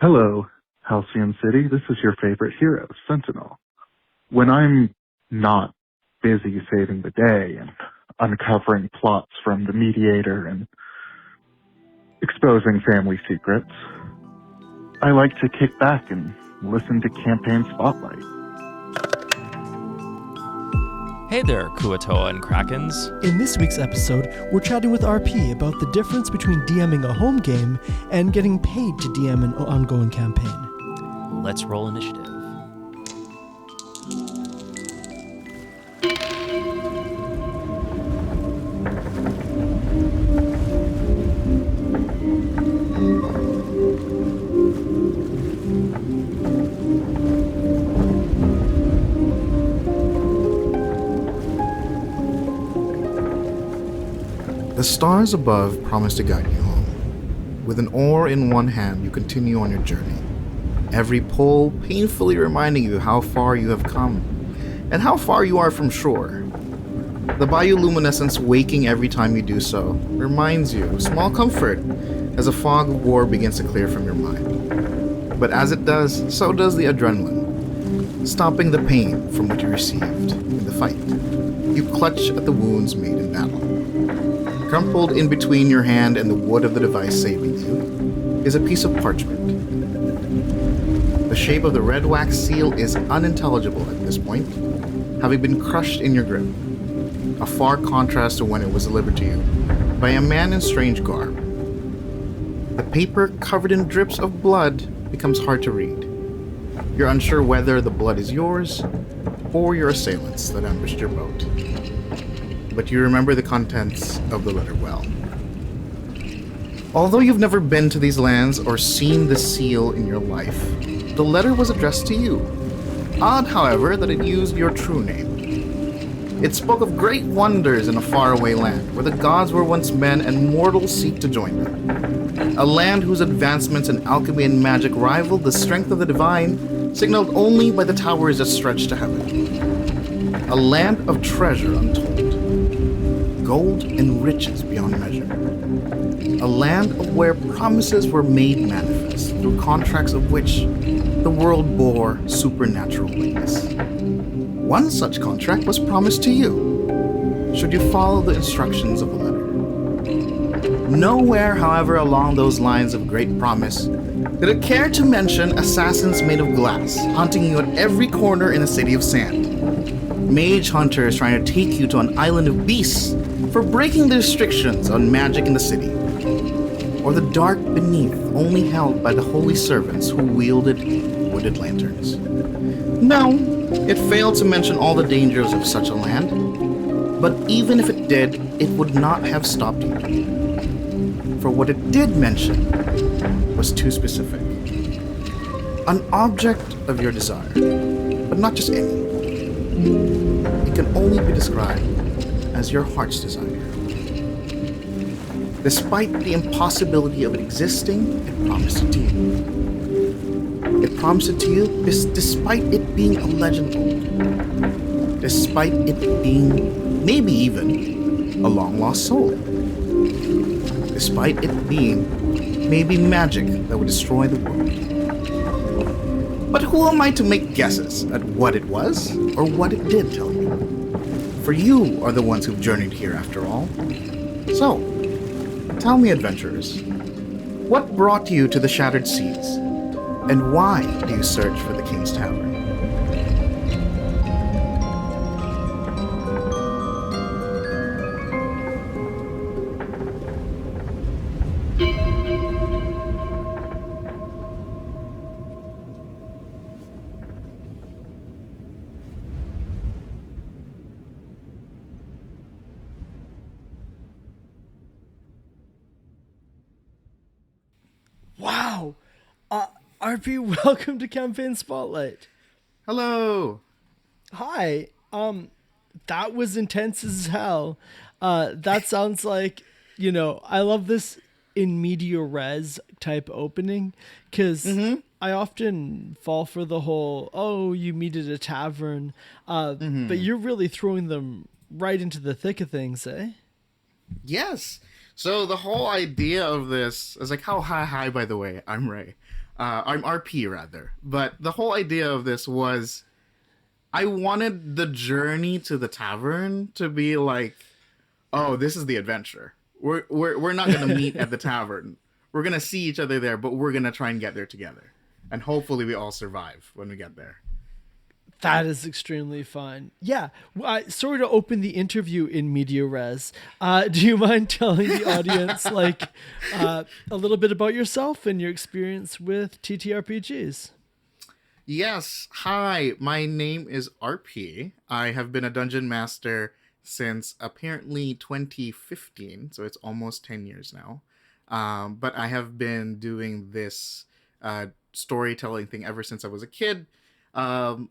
Hello, Halcyon City. This is your favorite hero, Sentinel. When I'm not busy saving the day and uncovering plots from the Mediator and exposing family secrets, I like to kick back and listen to Campaign Spotlight. Hey there, Kuatoa and Krakens. In this week's episode, we're chatting with RP about the difference between DMing a home game and getting paid to DM an ongoing campaign. Let's roll initiative. The stars above promise to guide you home. With an oar in one hand, you continue on your journey. Every pull painfully reminding you how far you have come, and how far you are from shore. The bioluminescence waking every time you do so reminds you of small comfort as a fog of war begins to clear from your mind. But as it does, so does the adrenaline, stopping the pain from what you received in the fight. You clutch at the wounds made in battle. Crumpled in between your hand and the wood of the device saving you is a piece of parchment. The shape of the red wax seal is unintelligible at this point, having been crushed in your grip, a far contrast to when it was delivered to you by a man in strange garb. The paper, covered in drips of blood, becomes hard to read. You're unsure whether the blood is yours or your assailants that ambushed your boat. But you remember the contents of the letter well. Although you've never been to these lands or seen the seal in your life, the letter was addressed to you. Odd, however, that it used your true name. It spoke of great wonders in a faraway land, where the gods were once men and mortals seek to join them. A land whose advancements in alchemy and magic rivaled the strength of the divine, signaled only by the towers that stretched to heaven. A land of treasure untold. Gold and riches beyond measure. A land where promises were made manifest through contracts of which the world bore supernatural witness. One such contract was promised to you, should you follow the instructions of the letter. Nowhere, however, along those lines of great promise did it care to mention assassins made of glass hunting you at every corner in a city of sand. Mage hunters trying to take you to an island of beasts for breaking the restrictions on magic in the city, or the dark beneath only held by the holy servants who wielded wooded lanterns. No, it failed to mention all the dangers of such a land, but even if it did, it would not have stopped you. For what it did mention was too specific. An object of your desire, but not just any. It can only be described as your heart's desire. Despite the impossibility of it existing, it promised it to you. It promised it to you despite it being a legend old. Despite it being, maybe even, a long-lost soul. Despite it being, maybe magic that would destroy the world. But who am I to make guesses at what it was, or what it did tell you? For you are the ones who've journeyed here after all. So, tell me, adventurers, what brought you to the Shattered Seas? And why do you search for the King's Tower? Wow! RP, welcome to Campaign Spotlight. Hello! Hi. That was intense as hell. That sounds like, I love this in media res type opening, because I often fall for the whole, oh, you meet at a tavern, but you're really throwing them right into the thick of things, eh? Yes! So the whole idea of this is like, hi, by the way, I'm Ray. I'm RP rather. But the whole idea of this was I wanted the journey to the tavern to be like, oh, this is the adventure. We're not gonna meet at the tavern. We're gonna see each other there, but we're gonna try and get there together, and hopefully we all survive when we get there. That is extremely fun. Yeah. Sorry to open the interview in media res. Do you mind telling the audience a little bit about yourself and your experience with TTRPGs? Yes. Hi, my name is RP. I have been a dungeon master since apparently 2015, so it's almost 10 years now. But I have been doing this storytelling thing ever since I was a kid. Um,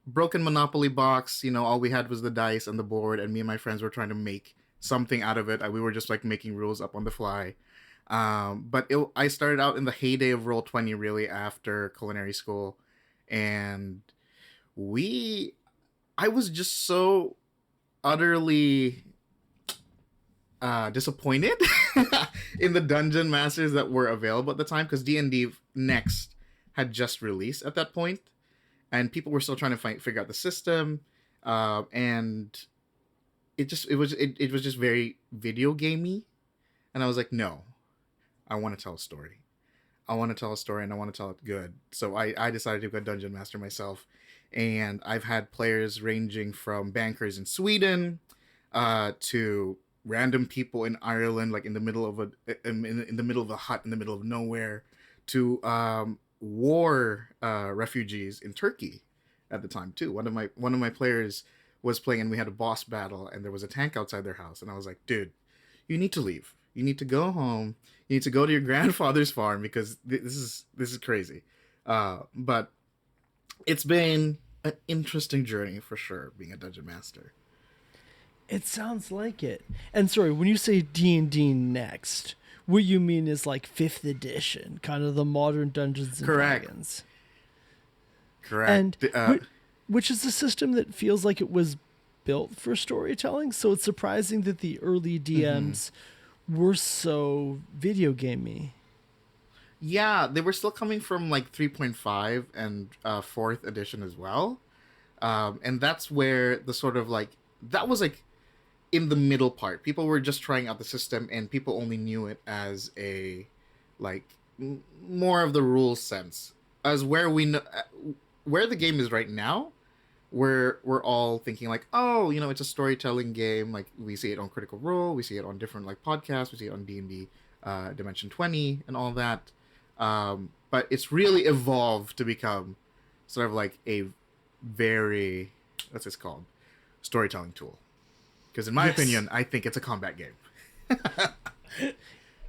Broken Monopoly box, all we had was the dice and the board, and me and my friends were trying to make something out of it. We were just like making rules up on the fly. I started out in the heyday of Roll20 really after culinary school, and I was just so utterly disappointed in the dungeon masters that were available at the time, because D&D Next had just released at that point, and people were still trying to figure out the system, and it was just very video gamey, and I was like, no, I want to tell a story. I want to tell a story, and I want to tell it good. So I decided to go Dungeon Master myself, and I've had players ranging from bankers in Sweden to random people in Ireland, like in the middle of in the middle of a hut in the middle of nowhere, to war refugees in Turkey at the time too. One of my players was playing, and we had a boss battle, and there was a tank outside their house, and I was like, dude, you need to leave. You need to go home. You need to go to your grandfather's farm, because this is crazy. But it's been an interesting journey for sure, being a dungeon master. It sounds like it. And sorry, when you say D&D Next, what you mean is like 5th edition, kind of the modern Dungeons and Dragons. Correct. And which is a system that feels like it was built for storytelling. So it's surprising that the early DMs were so video gamey. Yeah, they were still coming from like 3.5 and 4th edition as well. And that's where the sort of like, that was like in the middle part. People were just trying out the system, and people only knew it as a like more of the rules sense. As where we know where the game is right now, we're all thinking like, oh, it's a storytelling game. Like, we see it on Critical Role, we see it on different like podcasts, we see it on D&D Dimension 20 and all that. But it's really evolved to become sort of like a very, what's this called, storytelling tool. Because in my opinion, I think it's a combat game.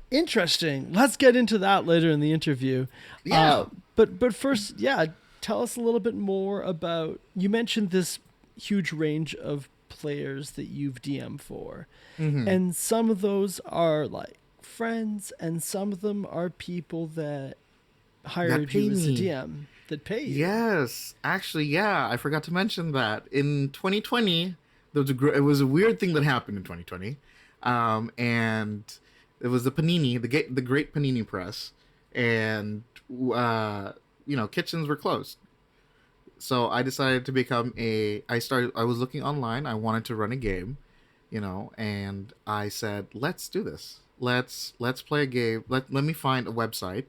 Interesting. Let's get into that later in the interview. Yeah. But first, tell us a little bit more about, you mentioned this huge range of players that you've DM for. Mm-hmm. And some of those are like friends, and some of them are people that hired you as a DM that pay you. Yes. Actually, yeah, I forgot to mention that. In 2020, it was a weird thing that happened in 2020. And it was the Panini, the Great Panini Press. And kitchens were closed. So I decided to become I was looking online. I wanted to run a game, and I said, let's do this. Let's play a game. Let me find a website.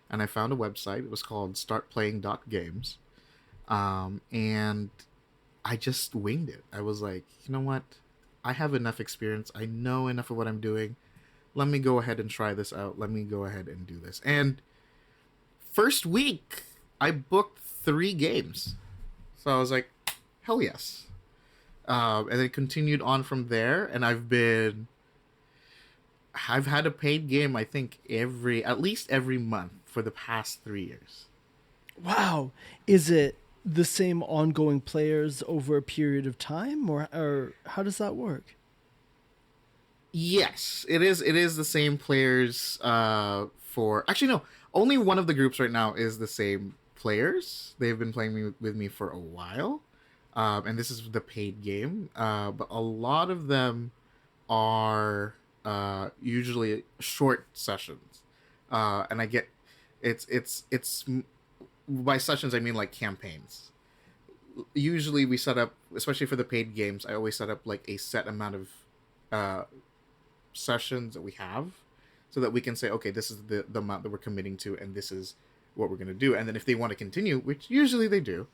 And I found a website. It was called startplaying.games. And I just winged it. I was like, you know what? I have enough experience. I know enough of what I'm doing. Let me go ahead and try this out. Let me go ahead and do this. And first week, I booked 3 games. So I was like, hell yes. And then it continued on from there. And I've had a paid game, I think, at least every month for the past 3 years. Wow. Is it the same ongoing players over a period of time, or how does that work? Yes, it is. It is the same players actually, no, only one of the groups right now is the same players. They've been playing with me for a while, and this is the paid game. But a lot of them are usually short sessions, and It's by sessions I mean like campaigns. Usually we set up, especially for the paid games, I always set up like a set amount of uh, sessions that we have, so that we can say, okay, this is the amount that we're committing to, and this is what we're going to do. And then if they want to continue, which usually they do,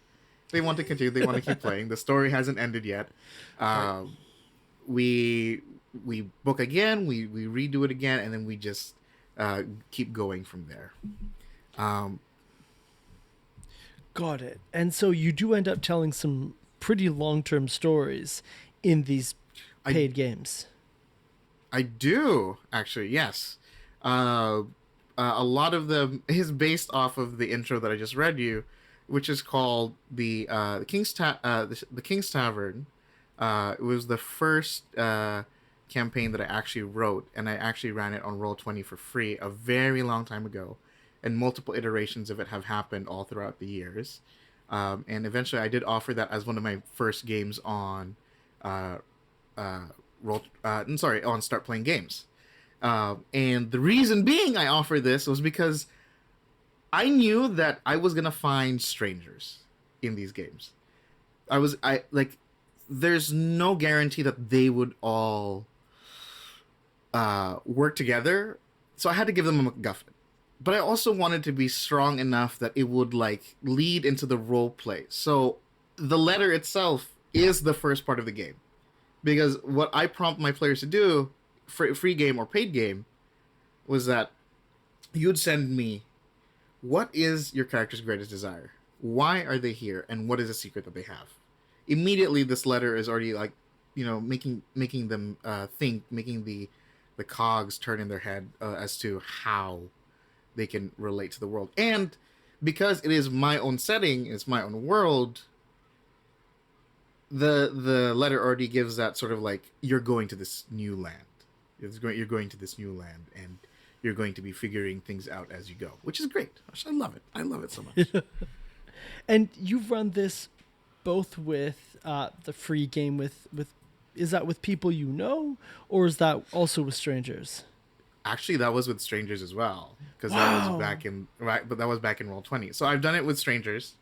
they want to continue, they want to keep playing. The story hasn't ended yet. We book again, we redo it again, and then we just keep going from there. Got it. And so you do end up telling some pretty long-term stories in these paid games. I do, actually, yes. A lot of them is based off of the intro that I just read you, which is called the King's Tavern. It was the first campaign that I actually wrote, and I actually ran it on Roll20 for free a very long time ago, and multiple iterations of it have happened all throughout the years. And eventually, I did offer that as one of my first games on on Start Playing Games. And the reason being I offered this was because I knew that I was gonna find strangers in these games. There's no guarantee that they would all work together, so I had to give them a MacGuffin. But I also wanted to be strong enough that it would like lead into the role play. So the letter itself is the first part of the game, because what I prompt my players to do, for free game or paid game, was that you'd send me, what is your character's greatest desire? Why are they here? And what is the secret that they have? Immediately, this letter is already like, making them think, making the cogs turn in their head as to how they can relate to the world. And because it is my own setting, it's my own world, the letter already gives that sort of like, you're going to this new land. You're going to this new land, and you're going to be figuring things out as you go, which is great. I love it. I love it so much. And you've run this both with the free game with is that with people you know, or is that also with strangers? Actually, that was with strangers as well, because Wow. that was back in but that was back in Roll20. So I've done it with strangers.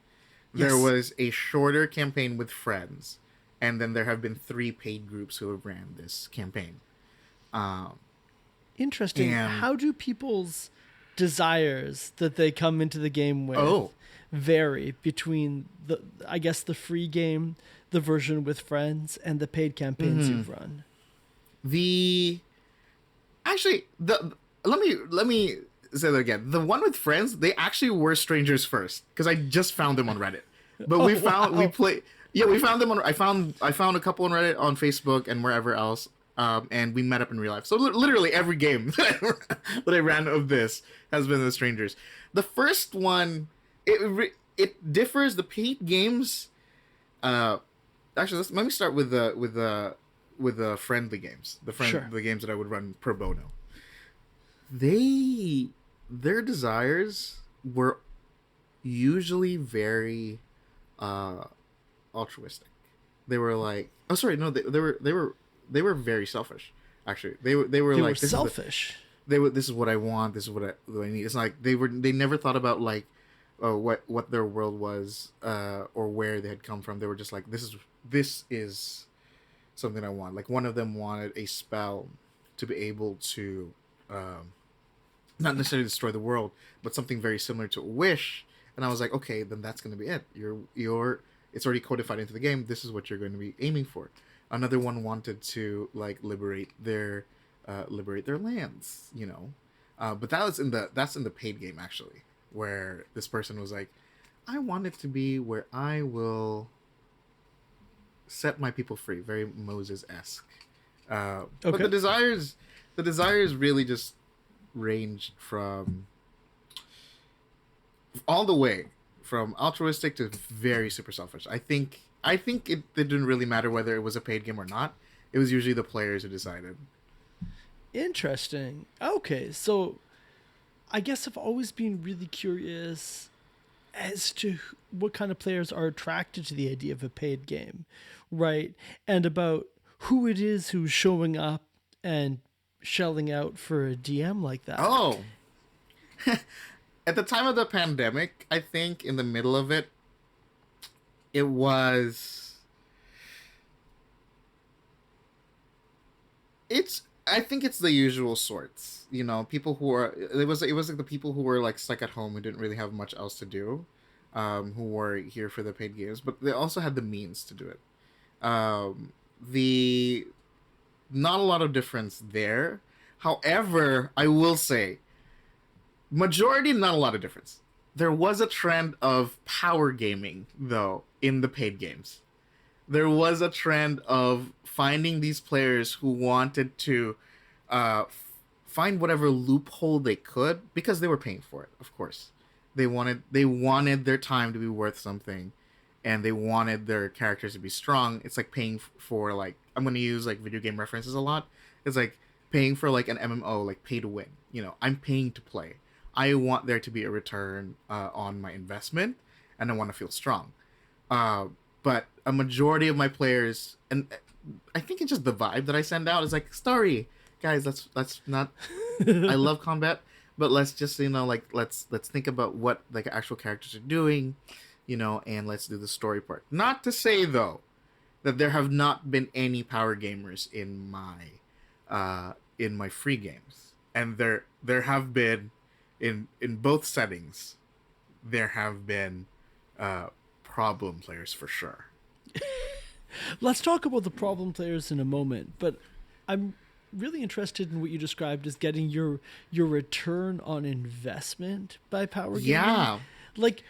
Yes. There was a shorter campaign with friends, and then there have been 3 paid groups who have ran this campaign. Interesting. And how do people's desires that they come into the game with vary between the free game, the version with friends, and the paid campaigns you've run? Let me say that again. The one with friends, they actually were strangers first, because I just found them on Reddit. But we found them on. I found a couple on Reddit, on Facebook, and wherever else. And we met up in real life. So literally every game that I ran of this has been the strangers. The first one, it differs. The paid games. Actually, let me start with the friendly games. The games that I would run pro bono. Their desires were usually very altruistic. They were like, they were very selfish. Actually, they were like, selfish. This is what I want. This is what I need. It's like they never thought about like what their world was or where they had come from. They were just like, this is something I want. Like, one of them wanted a spell to be able to not necessarily destroy the world, but something very similar to a wish. And I was like, okay, then that's going to be it. It's already codified into the game. This is what you're going to be aiming for. Another one wanted to like liberate their lands, but that's in the paid game, actually, where this person was like, I want it to be where I will set my people free, very Moses-esque. But the desires really just ranged from all the way from altruistic to very super selfish. I think it didn't really matter whether it was a paid game or not. It was usually the players who decided. Interesting. Okay, so I guess I've always been really curious as to what kind of players are attracted to the idea of a paid game, right? And about who it is who's showing up and shelling out for a DM like that. Oh. at the time of the pandemic, I think in the middle of it, it was. It's. I think it's the usual sorts. You know, people who are. It was like the people who were like stuck at home who didn't really have much else to do, who were here for the paid games, but they also had the means to do it. The not a lot of difference there. However, I will say, majority not a lot of difference. There was a trend of power gaming though in the paid games. There was a trend of finding these players who wanted to find whatever loophole they could because they were paying for it. Of course, they wanted their time to be worth something, and they wanted their characters to be strong. It's like paying for like I'm gonna use like video game references a lot. It's like paying for like an MMO, like pay to win. You know, I'm paying to play. I want there to be a return on my investment, and I want to feel strong. But a majority of my players, and I think it's just the vibe that I send out is like, story, guys. Let's not. I love combat, but let's just like let's think about what like actual characters are doing, and let's do the story part. Not to say though that there have not been any power gamers in my free games, and there have been in both settings. There have been problem players for sure. Let's talk about the problem players in a moment, but I'm really interested in what you described as getting your return on investment by power gaming. Yeah. Like,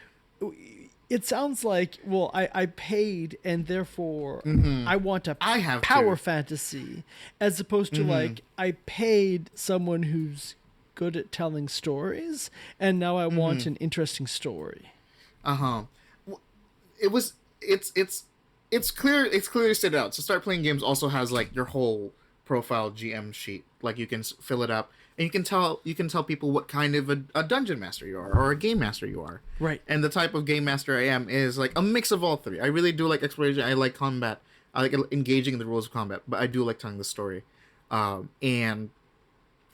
it sounds like, well, I paid and therefore I want a I have power to. fantasy, as opposed to like I paid someone who's good at telling stories and now I want an interesting story. It's clearly stated out. So Start Playing Games also has like your whole profile GM sheet. Like you can fill it up, and you can tell people what kind of a dungeon master you are or a game master you are. Right. And the type of game master I am is like a mix of all three. I really do like exploration. I like combat. I like engaging in the rules of combat, but I do like telling the story. And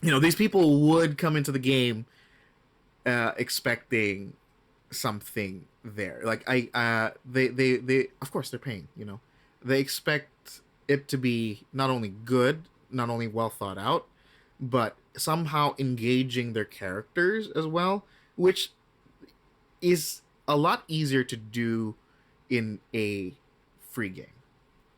these people would come into the game expecting something there. Like they of course they're paying. They expect it to be not only good, not only well thought out, but somehow engaging their characters as well, which is a lot easier to do in a free game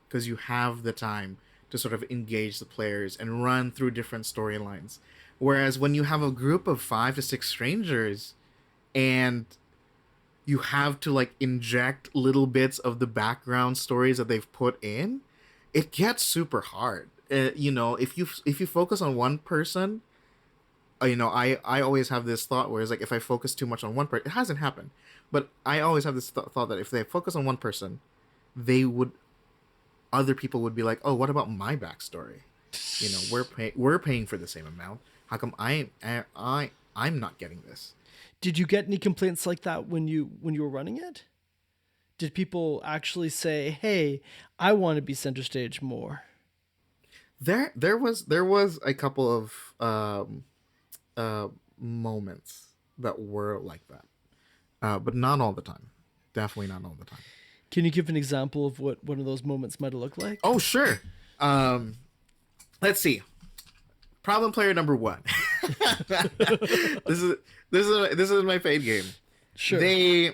because you have the time to sort of engage the players and run through different storylines. Whereas when you have a group of 5 to 6 strangers and you have to like inject little bits of the background stories that they've put in, it gets super hard. If you focus on one person, I always have this thought where it's like if I focus too much on one person, it hasn't happened, but I always have this thought that if they focus on one person, other people would be like, oh, what about my backstory? We're paying for the same amount. How come I'm not getting this? Did you get any complaints like that when you were running it? Did people actually say, "Hey, I want to be center stage more"? There was a couple of moments that were like that, but not all the time. Definitely not all the time. Can you give an example of what one of those moments might have looked like? Oh, sure. Let's see. Problem player number 1. This is my paid game. Sure. I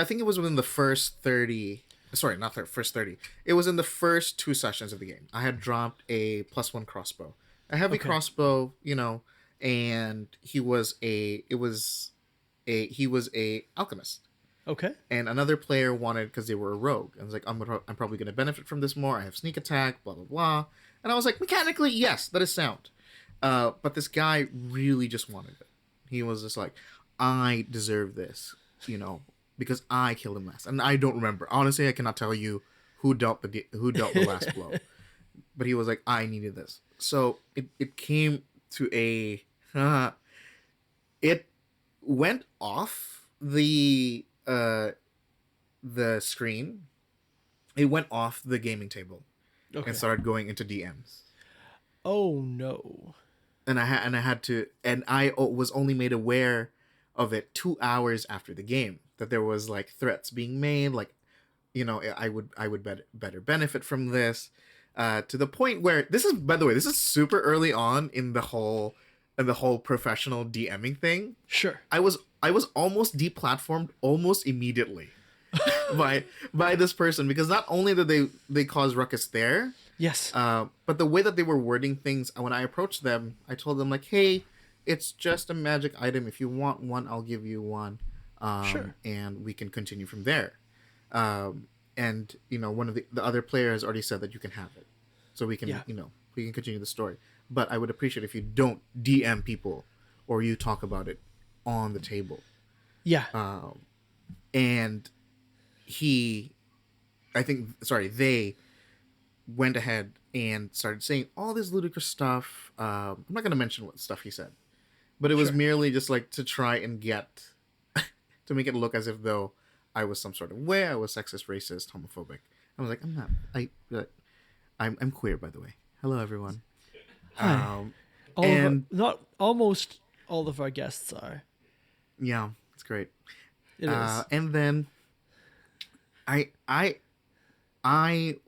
think it was within the first 30. Sorry, not first 30. It was in the first 2 sessions of the game. I had dropped a +1 crossbow, a heavy crossbow, and he was a alchemist. Okay. And another player wanted, because they were a rogue, and was like, I'm probably going to benefit from this more. I have sneak attack, blah blah blah. And I was like, mechanically, yes, that is sound. But this guy really just wanted it. He was just like, I deserve this, because I killed him last. And I don't remember. Honestly, I cannot tell you who dealt the last blow. But he was like, I needed this. So it came to it went off the screen. It went off the gaming table. Okay. And started going into DMs. Oh no. I was only made aware of it 2 hours after the game, that there was like threats being made, like, I would better benefit from this, to the point where this is, by the way, this is super early on in the whole professional DMing thing. Sure. I was almost deplatformed almost immediately by this person, because not only did they cause ruckus there, yes, but the way that they were wording things, when I approached them, I told them like, hey, it's just a magic item. If you want one, I'll give you one. Sure. And we can continue from there. And one of the other players already said that you can have it, so we can we can continue the story. But I would appreciate if you don't DM people or you talk about it on the table. Yeah. And they went ahead and started saying all this ludicrous stuff. I'm not going to mention what stuff he said, but it was merely just like to try and get to make it look as if though I was some sort of way, I was sexist, racist, homophobic. I was like, I'm not. I'm queer, by the way. Hello, everyone. Hi. Not almost all of our guests are. Yeah, it's great. It is. And then I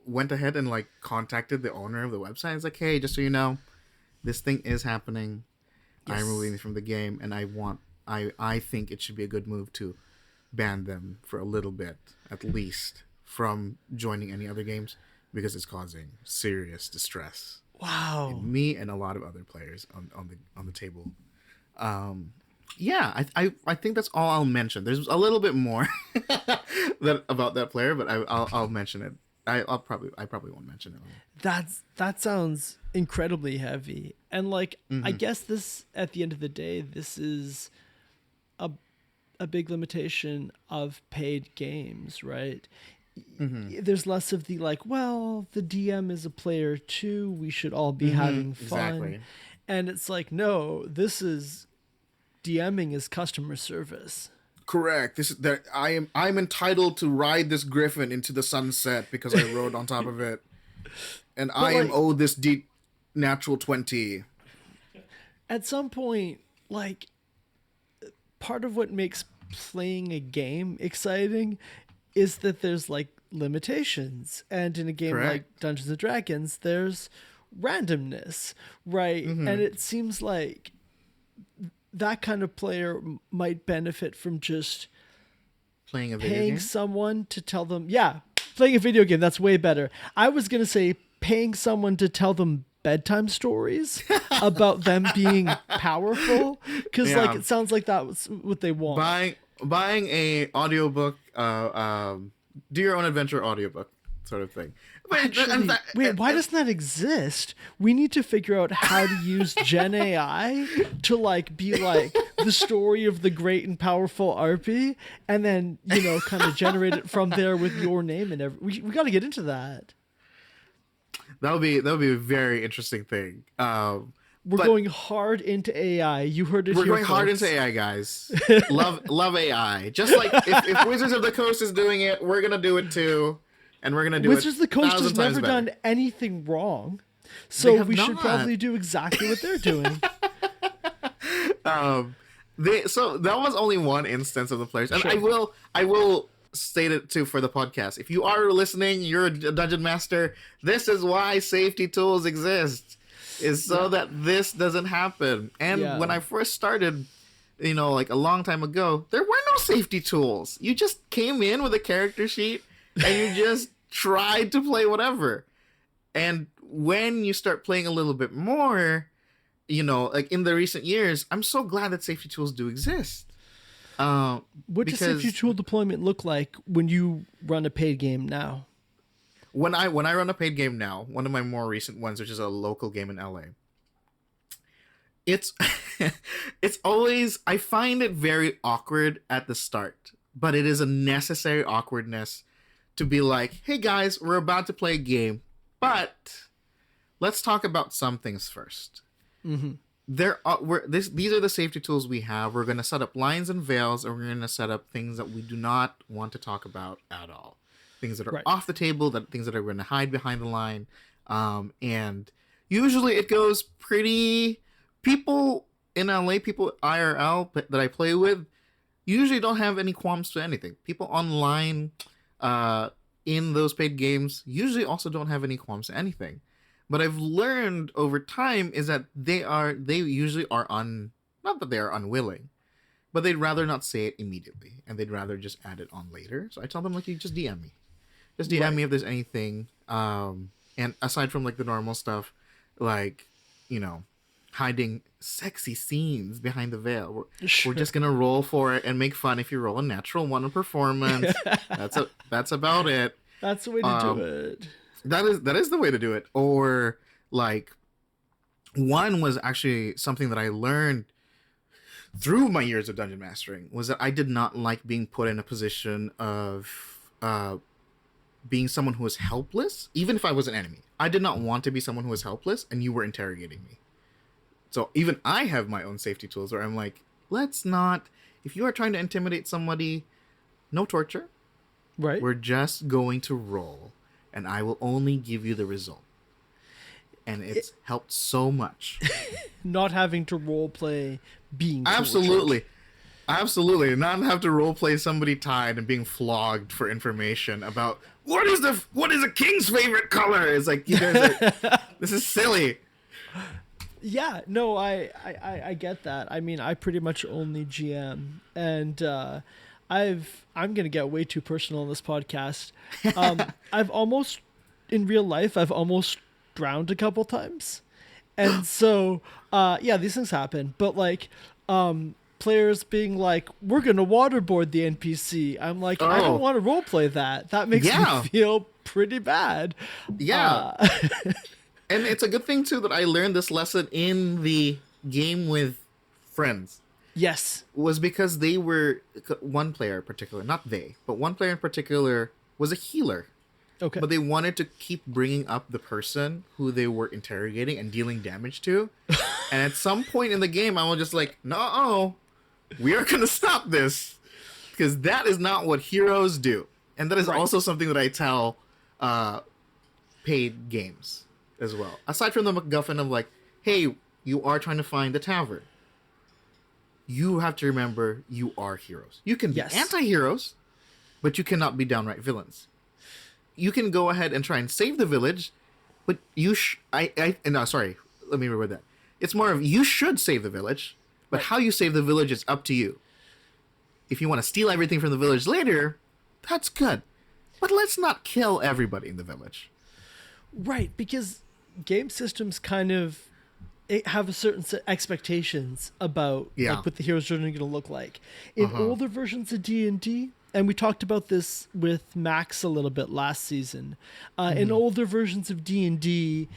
went ahead and like contacted the owner of the website. It's like, hey, just so you know, this thing is happening. Yes. I'm removing it from the game, and I think it should be a good move to ban them for a little bit, at least, from joining any other games, because it's causing serious distress. Wow. In me and a lot of other players on the table. Yeah, I think that's all I'll mention. There's a little bit more about that player, but I'll mention it. I probably won't mention it. That sounds incredibly heavy, and like Mm-hmm. I guess this, at the end of the day, this is a big limitation of paid games, right? Mm-hmm. There's less of the like, well, the DM is a player too, we should all be having fun. Exactly. And it's like, no, this is DMing is customer service. Correct. This is that I'm entitled to ride this griffin into the sunset because I rode on top of it, and I am owed this deep natural 20. At some point, like, part of what makes playing a game exciting is that there's like limitations, and in a game like Dungeons and Dragons, there's randomness, right? Mm-hmm. And it seems like that kind of player might benefit from just playing a video game? Someone to tell them, playing a video game, that's way better. I was going to say paying someone to tell them bedtime stories about them being powerful, because like it sounds like that's what they want. Buying a audiobook, do your own adventure audiobook sort of thing. Actually, why doesn't that exist? We need to figure out how to use Gen AI to like be like the story of the great and powerful RP, and then kind of generate it from there with your name and everything. We got to get into that. That would be a very interesting thing. We're going hard into AI. You heard it. We're going hard into AI, guys. love AI. Just like if Wizards of the Coast is doing it, we're gonna do it too. And we're gonna do Wizards of the Coast has never done anything wrong, so we should probably do exactly what they're doing. So that was only one instance of the players, and I will state it too for the podcast. If you are listening, you're a dungeon master. This is why safety tools exist, is so that this doesn't happen. And when I first started, like a long time ago, there were no safety tools. You just came in with a character sheet and you just tried to play whatever. And when you start playing a little bit more, like in the recent years, I'm so glad that safety tools do exist. What does safety tool deployment look like when you run a paid game now? When I run a paid game now, one of my more recent ones, which is a local game in LA, it's always, I find it very awkward at the start, but it is a necessary awkwardness to be like, hey guys, we're about to play a game, but let's talk about some things first. Mm-hmm. These are the safety tools we have. We're going to set up lines and veils, and we're going to set up things that we do not want to talk about at all. Things that are off the table, things that are going to hide behind the line. And usually it goes pretty people in LA, people IRL that I play with, usually don't have any qualms to anything. People online, in those paid games, usually also don't have any qualms to anything. But I've learned over time is that they usually are not that they are unwilling, but they'd rather not say it immediately, and they'd rather just add it on later. So I tell them, like, you just DM me. Just DM me if there's anything. And aside from, like, the normal stuff, like, you know, hiding sexy scenes behind the veil. We're just gonna roll for it and make fun if you roll a natural one in performance. That's about it. That's the way to do it. That is the way to do it. Or, like, one was actually something that I learned through my years of dungeon mastering, was that I did not like being put in a position of being someone who was helpless, even if I was an enemy. I did not want to be someone who was helpless and you were interrogating me. So even I have my own safety tools where I'm like, let's not, if you are trying to intimidate somebody, no torture. Right. We're just going to roll, and I will only give you the result. And it's helped so much. Not having to role play being tortured. Absolutely. Not have to role play somebody tied and being flogged for information about what is a king's favorite color. It's like, you guys this is silly. Yeah, no, I get that. I mean, I pretty much only GM, and I'm gonna get way too personal in this podcast. I've almost drowned a couple times, and so these things happen. But like, players being like, "We're gonna waterboard the NPC," I'm like, I don't want to roleplay that. That makes me feel pretty bad. Yeah. And it's a good thing, too, that I learned this lesson in the game with friends. Yes. Was because they were, one player in particular, not they, but one player in particular was a healer. Okay. But they wanted to keep bringing up the person who they were interrogating and dealing damage to. And at some point in the game, I was just like, no, we are going to stop this. Because that is not what heroes do. And that is also something that I tell paid games as well. Aside from the MacGuffin of like, hey, you are trying to find the tavern. You have to remember you are heroes. You can be anti-heroes, but you cannot be downright villains. You can go ahead and try and save the village, but let me reword that. It's more of you should save the village, but how you save the village is up to you. If you want to steal everything from the village later, that's good. But let's not kill everybody in the village. Right, because game systems kind of have a certain set expectations about like what the hero's journey is going to look like. In older versions of D&D, and we talked about this with Max a little bit last season, in older versions of D&D,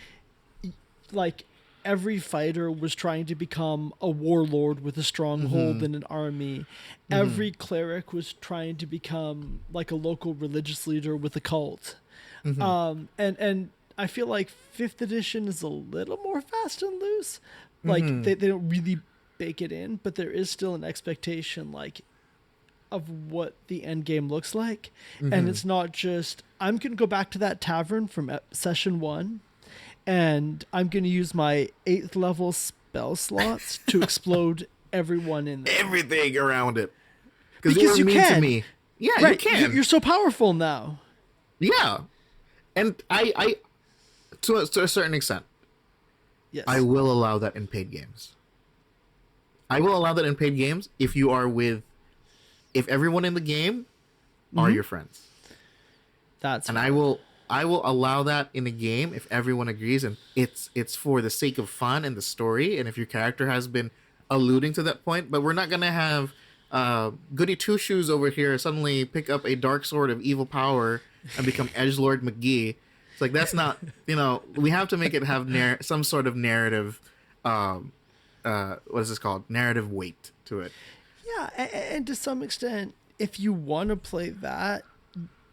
like every fighter was trying to become a warlord with a stronghold and an army. Every cleric was trying to become like a local religious leader with a cult. And I feel like 5th edition is a little more fast and loose. Like they don't really bake it in, but there is still an expectation like of what the end game looks like. And it's not just, I'm going to go back to that tavern from session 1 and I'm going to use my 8th level spell slots to explode everyone in there. Everything around it. Because you can. To me. Yeah, right. You can. You're so powerful now. Yeah. And I to a certain extent, yes, I will allow that in paid games. I will allow that in paid games if everyone in the game are your friends. I will allow that in a game if everyone agrees and it's for the sake of fun and the story, and if your character has been alluding to that point. But we're not gonna have Goody Two Shoes over here suddenly pick up a dark sword of evil power and become Edgelord McGee. It's like, that's not, we have to make it have some sort of narrative, what is this called? Narrative weight to it. Yeah, and to some extent, if you want to play that,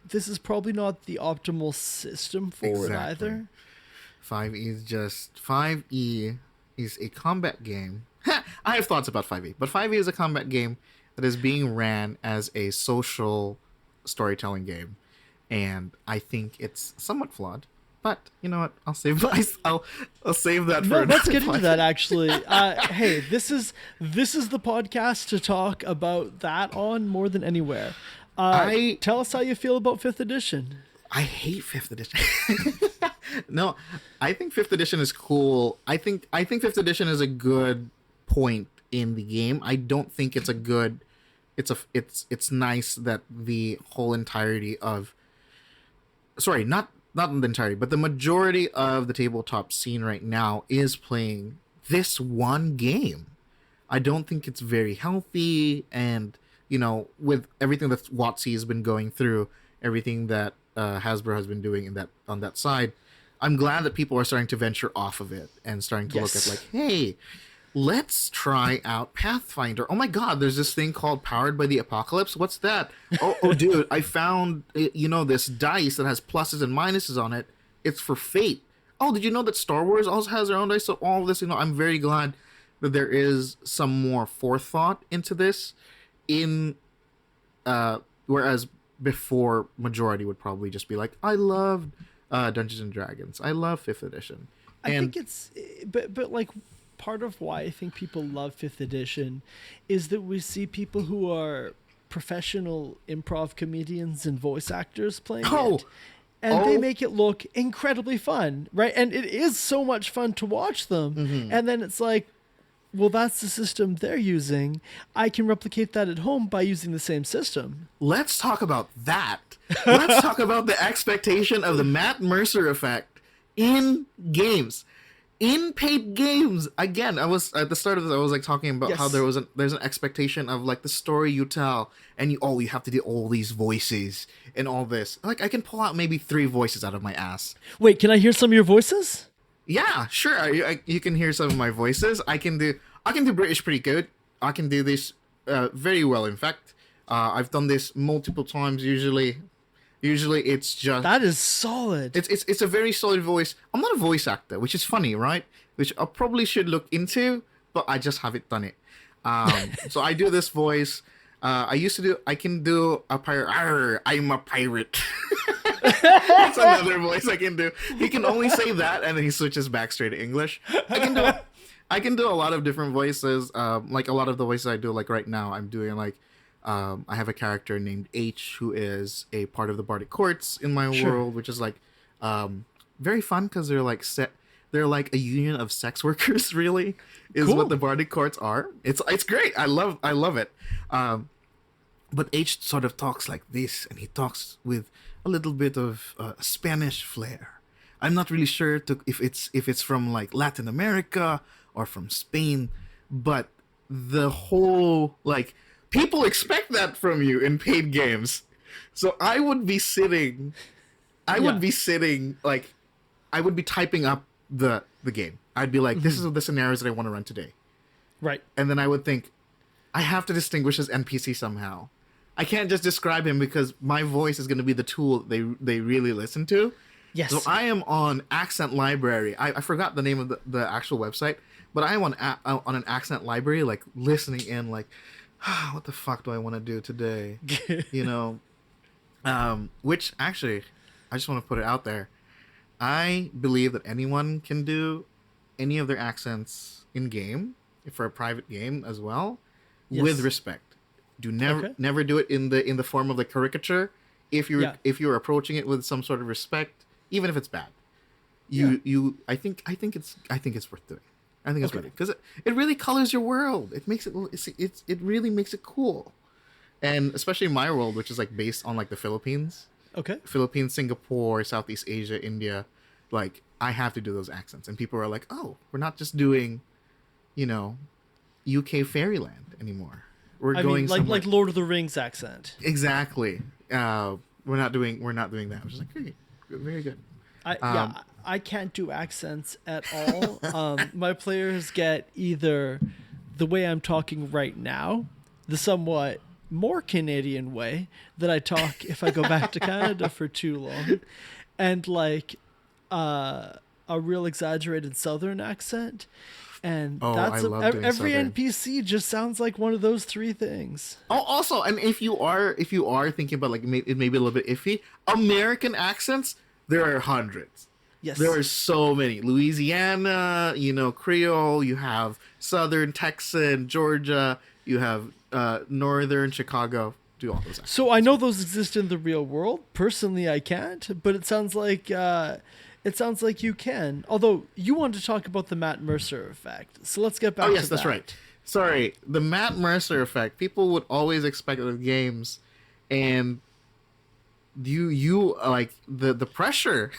this is probably not the optimal system for it either. 5e is a combat game. I have thoughts about 5e, but 5e is a combat game that is being ran as a social storytelling game. And I think it's somewhat flawed. But you know what? I'll save I'll save that for No, let's another get into podcast. that actually. Hey, this is the podcast to talk about that on more than anywhere. Tell us how you feel about 5th edition. I hate 5th edition. No, I think 5th edition is cool. I think 5th edition is a good point in the game. I don't think it's a good. It's nice that the whole entirety of. Sorry, not the entirety, but the majority of the tabletop scene right now is playing this one game. I don't think it's very healthy, and with everything that WotC has been going through, everything that Hasbro has been doing on that side, I'm glad that people are starting to venture off of it and starting to look at like, hey, let's try out Pathfinder. Oh my God, there's this thing called Powered by the Apocalypse. What's that? Oh, dude, I found this dice that has pluses and minuses on it. It's for Fate. Oh, did you know that Star Wars also has their own dice? So all of this, I'm very glad that there is some more forethought into this. Whereas before, majority would probably just be like, I love Dungeons and Dragons. I love 5th edition. I think it's, but like, part of why I think people love 5th edition is that we see people who are professional improv comedians and voice actors playing it. And they make it look incredibly fun, right? And it is so much fun to watch them. Mm-hmm. And then it's like, well, that's the system they're using. I can replicate that at home by using the same system. Let's talk about that. Let's talk about the expectation of the Matt Mercer effect in games. In paid games, again, I was at the start of this. I was like talking about how there's an expectation of like the story you tell, and you have to do all these voices and all this. Like I can pull out maybe 3 voices out of my ass. Wait, can I hear some of your voices? Yeah, sure. You can hear some of my voices. I can do British pretty good. I can do this very well. In fact, I've done this multiple times. Usually it's just that is solid. It's a very solid voice. I'm not a voice actor, which is funny, right? Which I probably should look into, but I just haven't done it. So I do this voice. I can do a pirate. Arr, I'm a pirate. That's another voice I can do. He can only say that, and then he switches back straight to English. I can do a lot of different voices. Like a lot of the voices I do, like right now, I'm doing like. I have a character named H who is a part of the Bardic Courts in my world, which is like very fun because they're like a union of sex workers. Really, is what the Bardic Courts are. It's great. I love it. But H sort of talks like this, and he talks with a little bit of Spanish flair. I'm not really sure if it's from like Latin America or from Spain, but the whole like. People expect that from you in paid games. So I would be sitting like I would be typing up the game. I'd be like, this is the scenarios that I want to run today. Right. And then I would think, I have to distinguish this NPC somehow. I can't just describe him because my voice is going to be the tool they really listen to. Yes. So I am on Accent Library. I forgot the name of the actual website, but I am on an Accent Library, like listening in like, what the fuck do I want to do today? Which actually, I just want to put it out there. I believe that anyone can do any of their accents in game for a private game as well, with respect. Never do it in the form of the caricature. If you're approaching it with some sort of respect, even if it's bad, I think it's worth doing. I think it's worth it because it really colors your world. It makes it really makes it cool, and especially my world, which is like based on like the Philippines. Okay. Philippines, Singapore, Southeast Asia, India, like I have to do those accents, and people are like, "Oh, we're not just doing, UK fairyland anymore. We're going like Lord of the Rings accent." Exactly. We're not doing that. I'm just like, hey, very good. I can't do accents at all. My players get either the way I'm talking right now, the somewhat more Canadian way that I talk if I go back to Canada for too long, and like a real exaggerated Southern accent. And that's every Southern. NPC just sounds like one of those 3 things. Oh, also, and if you are thinking about like it may be a little bit iffy, American accents, there are hundreds. Yes. There are so many. Louisiana, Creole, you have Southern Texan, Georgia, you have Northern Chicago. Do all those accents. So I know those exist in the real world. Personally, I can't, but it sounds like you can. Although you wanted to talk about the Matt Mercer effect, so let's get back. Oh yes, to that's that. right. Sorry, the Matt Mercer effect. People would always expect it with games, and you like the pressure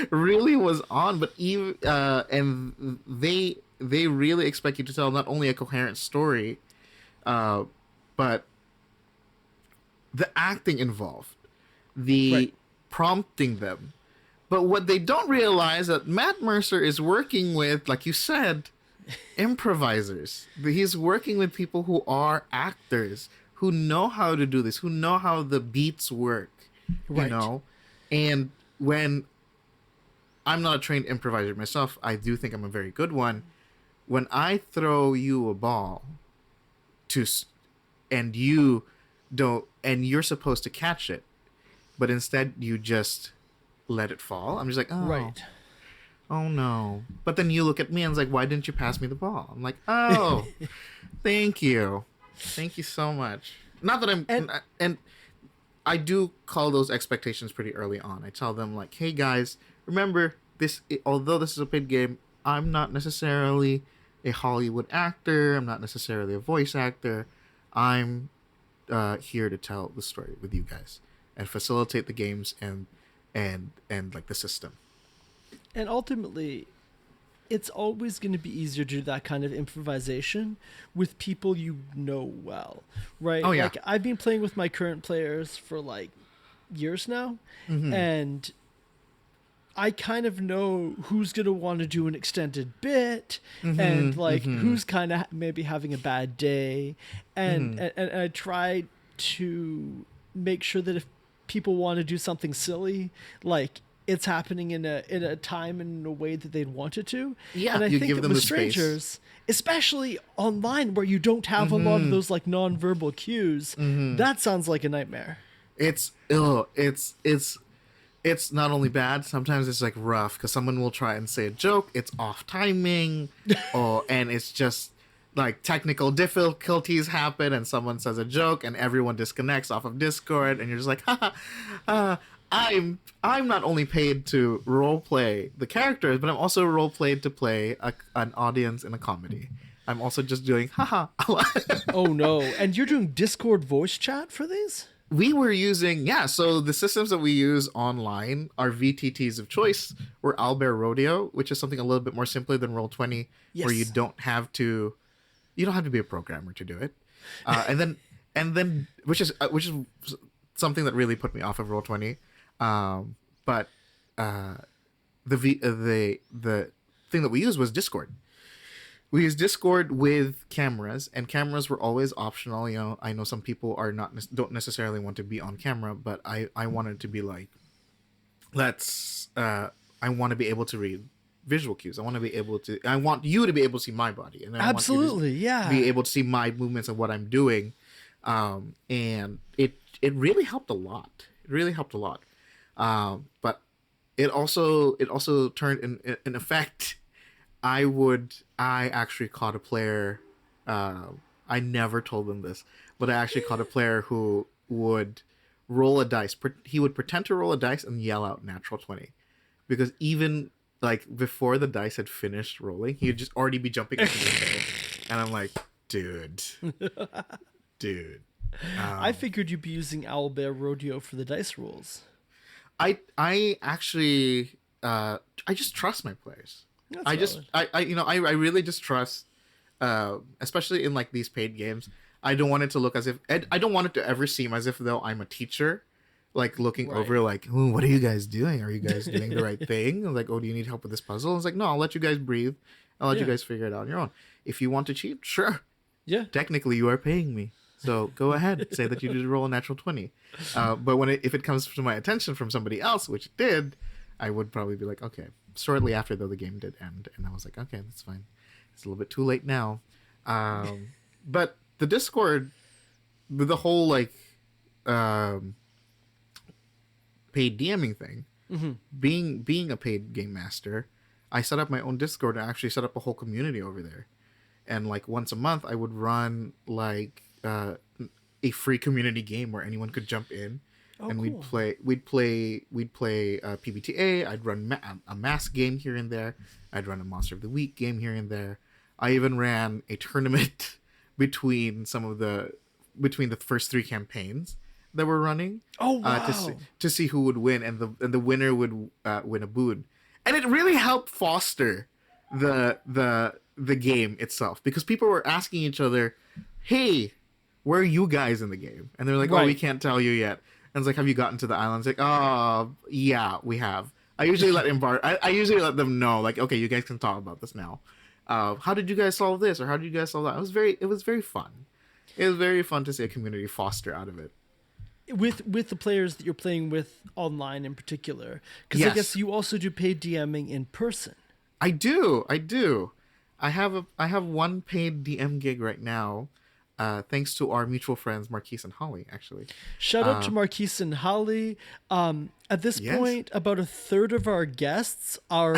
really was on. But even and they really expect you to tell not only a coherent story, but the acting involved, the Right. prompting them. But what they don't realize that Matt Mercer is working with, like you said, improvisers. He's working with people who are actors, who know how to do this, who know how the beats work, Right. And when I'm not a trained improviser myself, I do think I'm a very good one. When I throw you a ball to and you don't and you're supposed to catch it, but instead you just let it fall. I'm just like, Right. oh no. But then you look at me and it's like, why didn't you pass me the ball? I'm like, oh, thank you so much. Not that and I do call those expectations pretty early on. I tell them like, hey guys, remember this, although this is a paid game, I'm not necessarily a Hollywood actor, I'm not necessarily a voice actor. I'm here to tell the story with you guys and facilitate the games and like the system. And ultimately, it's always going to be easier to do that kind of improvisation with people you know well, right? Oh, yeah. Like I've been playing with my current players for like years now, and I kind of know who's going to want to do an extended bit and like who's kind of maybe having a bad day. And I try to make sure that if people want to do something silly, like it's happening in a time and in a way that they'd want it to. Yeah, and I you think give that them with the space. strangers, especially online where you don't have a lot of those like nonverbal cues, that sounds like a nightmare. It's not only bad, sometimes it's like rough because someone will try and say a joke, it's off timing, and it's just like technical difficulties happen and someone says a joke and everyone disconnects off of Discord and you're just like, I'm not only paid to role play the characters, but I'm also role played to play an audience in a comedy. I'm also just doing Oh no. And you're doing Discord voice chat for these? We were using, so the systems that we use online, our VTTs of choice, were Owlbear Rodeo, which is something a little bit more simpler than Roll20, where you don't have to be a programmer to do it. And then which is something that really put me off of Roll20. But the thing that we used was Discord. We used Discord with cameras, and cameras were always optional. I know some people don't necessarily want to be on camera, but I wanted to be like, I want to be able to read visual cues. I want you to be able to see my body, and I Absolutely, want you to be able to see my movements and what I'm doing. And it really helped a lot. It really helped a lot. But it also turned in effect. I actually caught a player. I never told them this, but I actually caught a player who would roll a dice. He would pretend to roll a dice and yell out natural 20, because even like before the dice had finished rolling, he would just already be jumping into the table, and I'm like, dude. I figured you'd be using Owlbear Rodeo for the dice rolls. I actually I just trust my players. I really just trust, especially in like these paid games. I don't want it to look as if I don't want it to ever seem as if though I'm a teacher, like looking over like, "Ooh, what are you guys doing? Are you guys doing the right thing?" I'm like, "Oh, do you need help with this puzzle?" It's like, "No, I'll let you guys breathe. I'll let you guys figure it out on your own. If you want to cheat, sure. Yeah. Technically, you are paying me, so go ahead. Say that you did roll a natural 20. But if it comes to my attention from somebody else, which it did, I would probably be like, okay." Shortly after, though, the game did end, and I was like, okay, that's fine. It's a little bit too late now. But the Discord, the whole like paid DMing thing, Being a paid game master, I set up my own Discord and actually set up a whole community over there. And like once a month, I would run like a free community game where anyone could jump in, and cool. we'd play PBTA. I'd run a mask game here and there. I'd run a Monster of the Week game here and there. I even ran a tournament between the first 3 campaigns that were running. Oh wow! To see who would win, and the winner would win a boon, and it really helped foster the game itself, because people were asking each other, "Hey, where are you guys in the game?" And they're like, "Oh, we can't tell you yet." And it's like, "Have you gotten to the islands?" Like, "Oh, yeah, we have." I usually I usually let them know, like, "Okay, you guys can talk about this now. How did you guys solve this, or how did you guys solve that?" It was very fun. It was very fun to see a community foster out of it. With the players that you're playing with online in particular, because I guess you also do paid DMing in person. I do. I have one paid DM gig right now, thanks to our mutual friends Marquise and Hali. Actually, shout out to Marquise and Hali. At this point, about a third of our guests are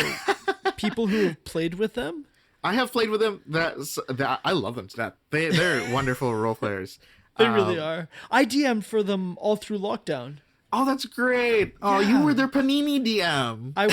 people who have played with them. I have played with them. That I love them to death. They're wonderful role players. They really are. I DM'd for them all through lockdown. Oh, that's great. Oh, you were their Panini DM. I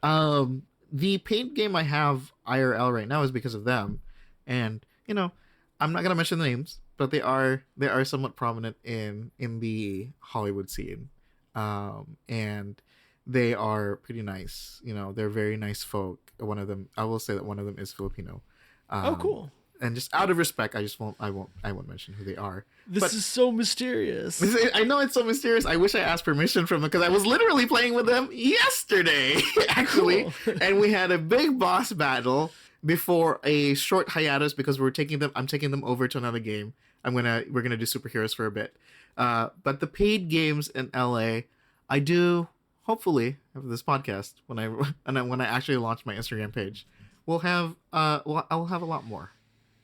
was. The paid game I have IRL right now is because of them. And, you know, I'm not going to mention the names, but they are somewhat prominent in the Hollywood scene. And they are pretty nice. You know, they're very nice folk. One of them, I will say that one of them is Filipino. Oh, cool. And just out of respect, I won't mention who they are. This is so mysterious. I know it's so mysterious. I wish I asked permission from them, because I was literally playing with them yesterday, actually. Cool. And we had a big boss battle before a short hiatus, because I'm taking them over to another game. We're gonna do superheroes for a bit. But the paid games in LA, I do hopefully after this podcast, when I actually launch my Instagram page, I'll have a lot more.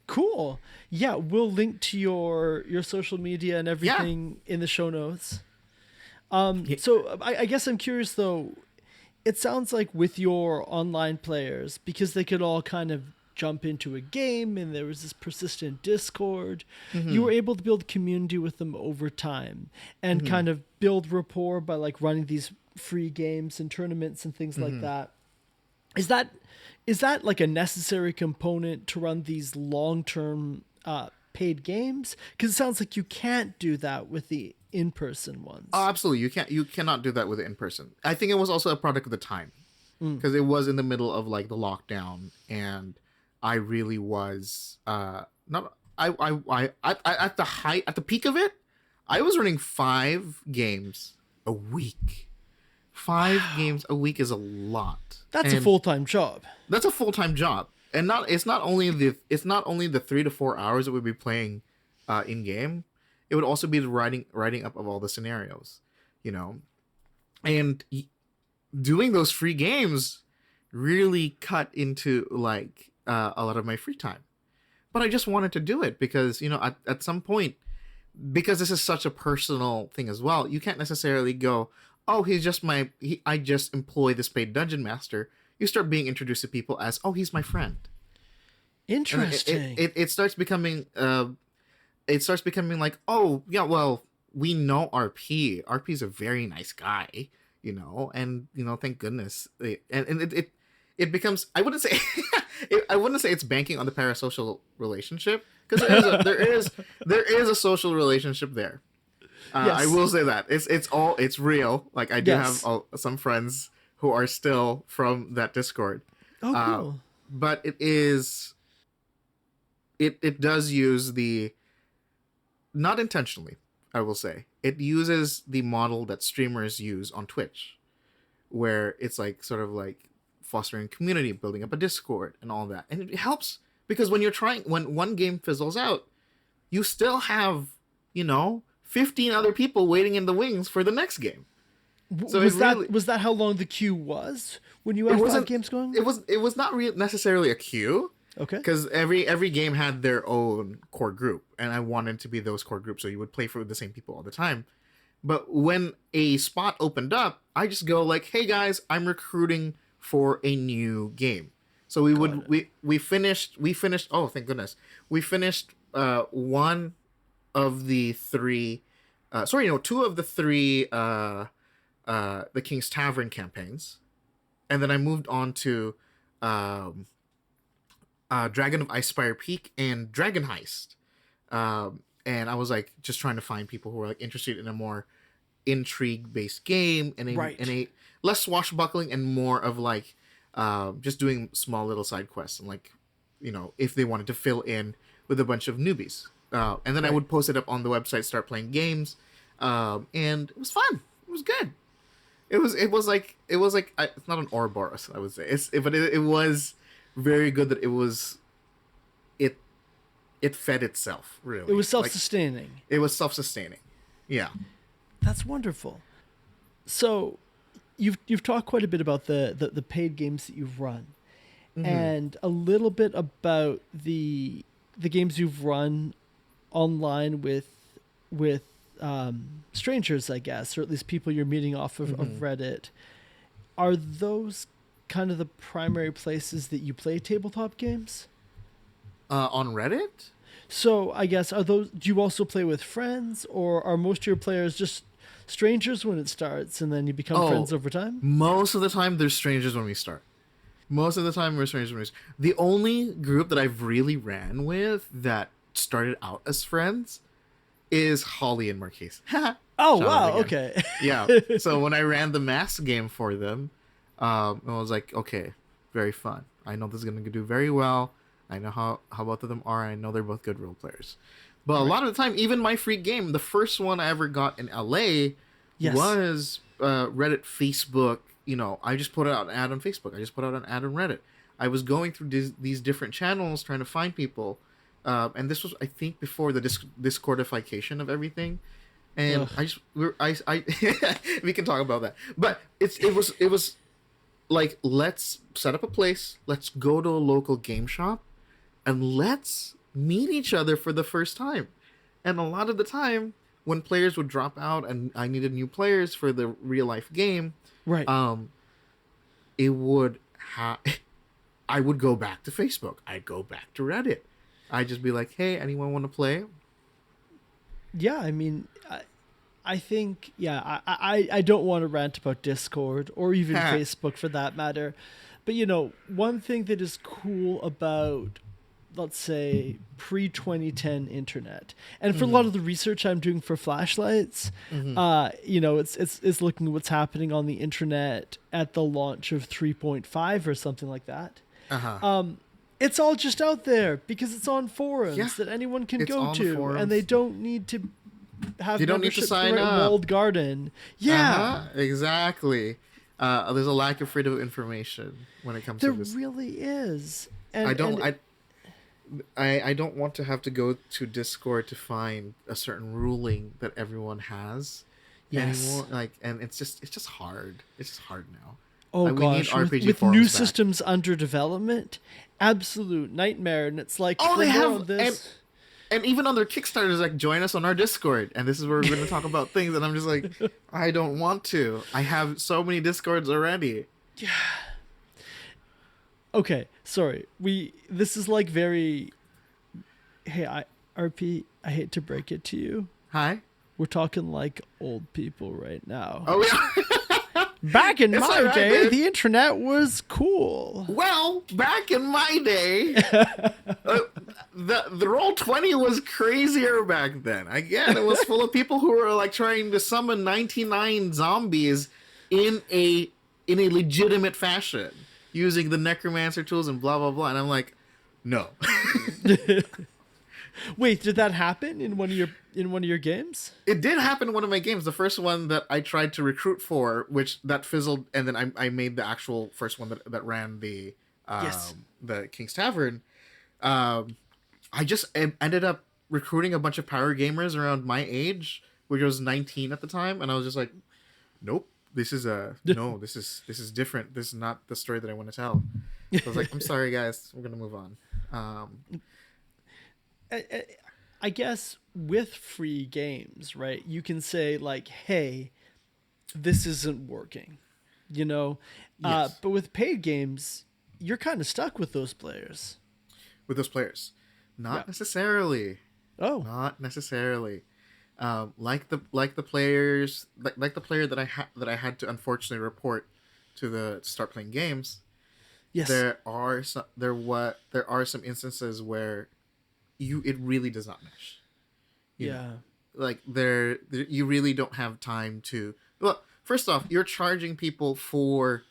Cool. Yeah, we'll link to your social media and everything in the show notes. So I guess I'm curious though. It sounds like with your online players, because they could all kind of jump into a game and there was this persistent Discord, you were able to build community with them over time and kind of build rapport by like running these free games and tournaments and things like that. Is that like a necessary component to run these long-term paid games? Because it sounds like you can't do that with the in-person ones. Oh, absolutely. You cannot do that with it in person. I think it was also a product of the time, because it was in the middle of like the lockdown, and I really was at the peak of it, I was running 5 games a week. 5 games a week is a lot. That's a full-time job. That's a full-time job. And it's not only the 3 to 4 hours that we'd be playing in game. It would also be the writing up of all the scenarios, you know. And doing those free games really cut into like a lot of my free time. But I just wanted to do it because, you know, at some point, because this is such a personal thing as well, you can't necessarily go, oh, I just employ this paid dungeon master. You start being introduced to people as, oh, he's my friend. Interesting. It starts becoming like, oh, yeah, well, we know RP. RP is a very nice guy, you know, and, you know, thank goodness. It becomes, I wouldn't say it's banking on the parasocial relationship, because there is a social relationship there. Yes. I will say that it's real. Like I do have some friends who are still from that Discord. Oh, cool. But it does use not intentionally, I will say. It uses the model that streamers use on Twitch, where it's like sort of like fostering community, building up a Discord and all that. And it helps because when one game fizzles out, you still have, you know, 15 other people waiting in the wings for the next game. So was that how long the queue was when you had 5 games going? It was not necessarily a queue. Okay. Because every game had their own core group, and I wanted to be those core groups, so you would play for the same people all the time. But when a spot opened up, I just go like, "Hey guys, I'm recruiting for a new game." So we finished. Oh, thank goodness, we finished one of the three. Sorry, no, two of the three. The King's Tavern campaigns, and then I moved on to um, Dragon of Icespire Peak and Dragon Heist. And I was like just trying to find people who were like interested in a more intrigue based game and a less swashbuckling and more of like just doing small little side quests and like if they wanted to fill in with a bunch of newbies. And then I would post it up on the website, start playing games, and it was fun. It was good. It was like it's not an Ouroboros, I would say. But it was very good that it fed itself, really. It was self-sustaining. Like, it was self-sustaining. Yeah. That's wonderful. So you've talked quite a bit about the paid games that you've run, and a little bit about the games you've run online with strangers, I guess, or at least people you're meeting off of Reddit. Are those kind of the primary places that you play tabletop games? On Reddit? So I guess do you also play with friends, or are most of your players just strangers when it starts and then you become friends over time? Most of the time there's strangers when we start. Most of the time we're strangers when we start. The only group that I've really ran with that started out as friends is Hali and Marquise. Oh, wow, okay. Yeah. So when I ran the mask game for them, I was like, okay, very fun. I know this is going to do very well. I know how both of them are. I know they're both good role players. But a lot of the time, even my free game, the first one I ever got in LA was Reddit, Facebook. I just put out an ad on Facebook. I just put out an ad on Reddit. I was going through these different channels trying to find people. And this was, I think, before the Discordification of everything. And we can talk about that. But it was like, let's set up a place. Let's go to a local game shop. And let's meet each other for the first time. And a lot of the time, when players would drop out and I needed new players for the real life game, right? It would I would go back to Facebook. I'd go back to Reddit. I'd just be like, "Hey, anyone want to play?" Yeah, I mean, I think, I don't want to rant about Discord or even Facebook for that matter. But one thing that is cool about, let's say, pre-2010 internet, and for a lot of the research I'm doing for Flashlights, it's looking at what's happening on the internet at the launch of 3.5 or something like that. It's all just out there because it's on forums that anyone can go to, and they don't need to have you don't need to sign up. Walled garden. Yeah, exactly. There's a lack of freedom of information when it comes to this. There really is. And I don't want to have to go to Discord to find a certain ruling that everyone has anymore. And it's just hard. It's just hard now. Oh gosh, with new systems under development, absolute nightmare. And it's like, they have this. And even on their Kickstarters, like, join us on our Discord, and this is where we're going to talk about things. And I'm just like, I don't want to. I have so many Discords already. Yeah. Okay, sorry. This is like very. Hey, RP, I hate to break it to you. Hi. We're talking like old people right now. Oh, yeah. Back in my day, the internet was cool. Well, back in my day, the Roll20 was crazier back then. Again, it was full of people who were like trying to summon 99 zombies in a legitimate fashion using the necromancer tools and blah blah blah. And I'm like, no. Wait, did that happen in one of your games? It did happen in one of my games. The first one that I tried to recruit for, which that fizzled, and then I made the actual first one that ran the King's Tavern. I just ended up recruiting a bunch of power gamers around my age, which was 19 at the time, and I was just like, nope, this is different. This is not the story that I want to tell. So I was like, I'm sorry guys, we're gonna move on. I guess with free games, right, you can say like, hey, this isn't working, you know? Yes. But with paid games, you're kind of stuck with those players. With those players. Yeah. Not necessarily. Oh, Not necessarily. Like the players, like the player that I had to unfortunately report to start playing games. yes. There are some instances where it really does not mesh. You know, Yeah. like you really don't have time to. Well, first off, you're charging people for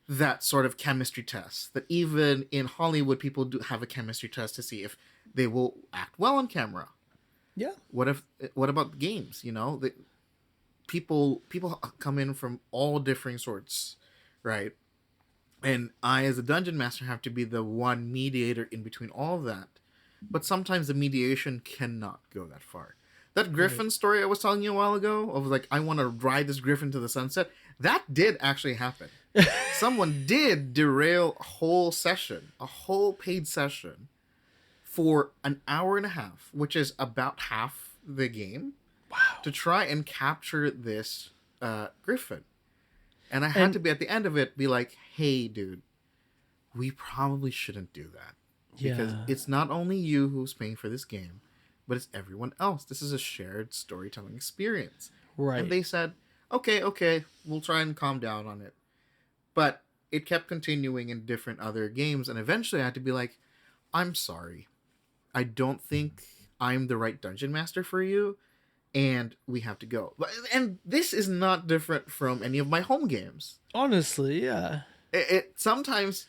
that sort of chemistry test. That even in Hollywood, people do have a chemistry test to see if they will act well on camera. Yeah. What about games? You know, people come in from all different sorts, right? And I, as a dungeon master, have to be the one mediator in between all of that. But sometimes the mediation cannot go that far. That griffin story I was telling you a while ago, of like, I want to ride this griffin to the sunset, that did actually happen. Someone did derail a whole session, a whole paid session, for an hour and a half, which is about half the game, to try and capture this griffin. And I had to be at the end of it, be like, hey, dude, we probably shouldn't do that. Because it's not only you who's paying for this game, but it's everyone else. This is a shared storytelling experience. Right. And they said, okay, we'll try and calm down on it. But it kept continuing in different other games, and eventually I had to be like, I'm sorry. I don't think I'm the right dungeon master for you, and we have to go. And this is not different from any of my home games. Honestly, yeah. It sometimes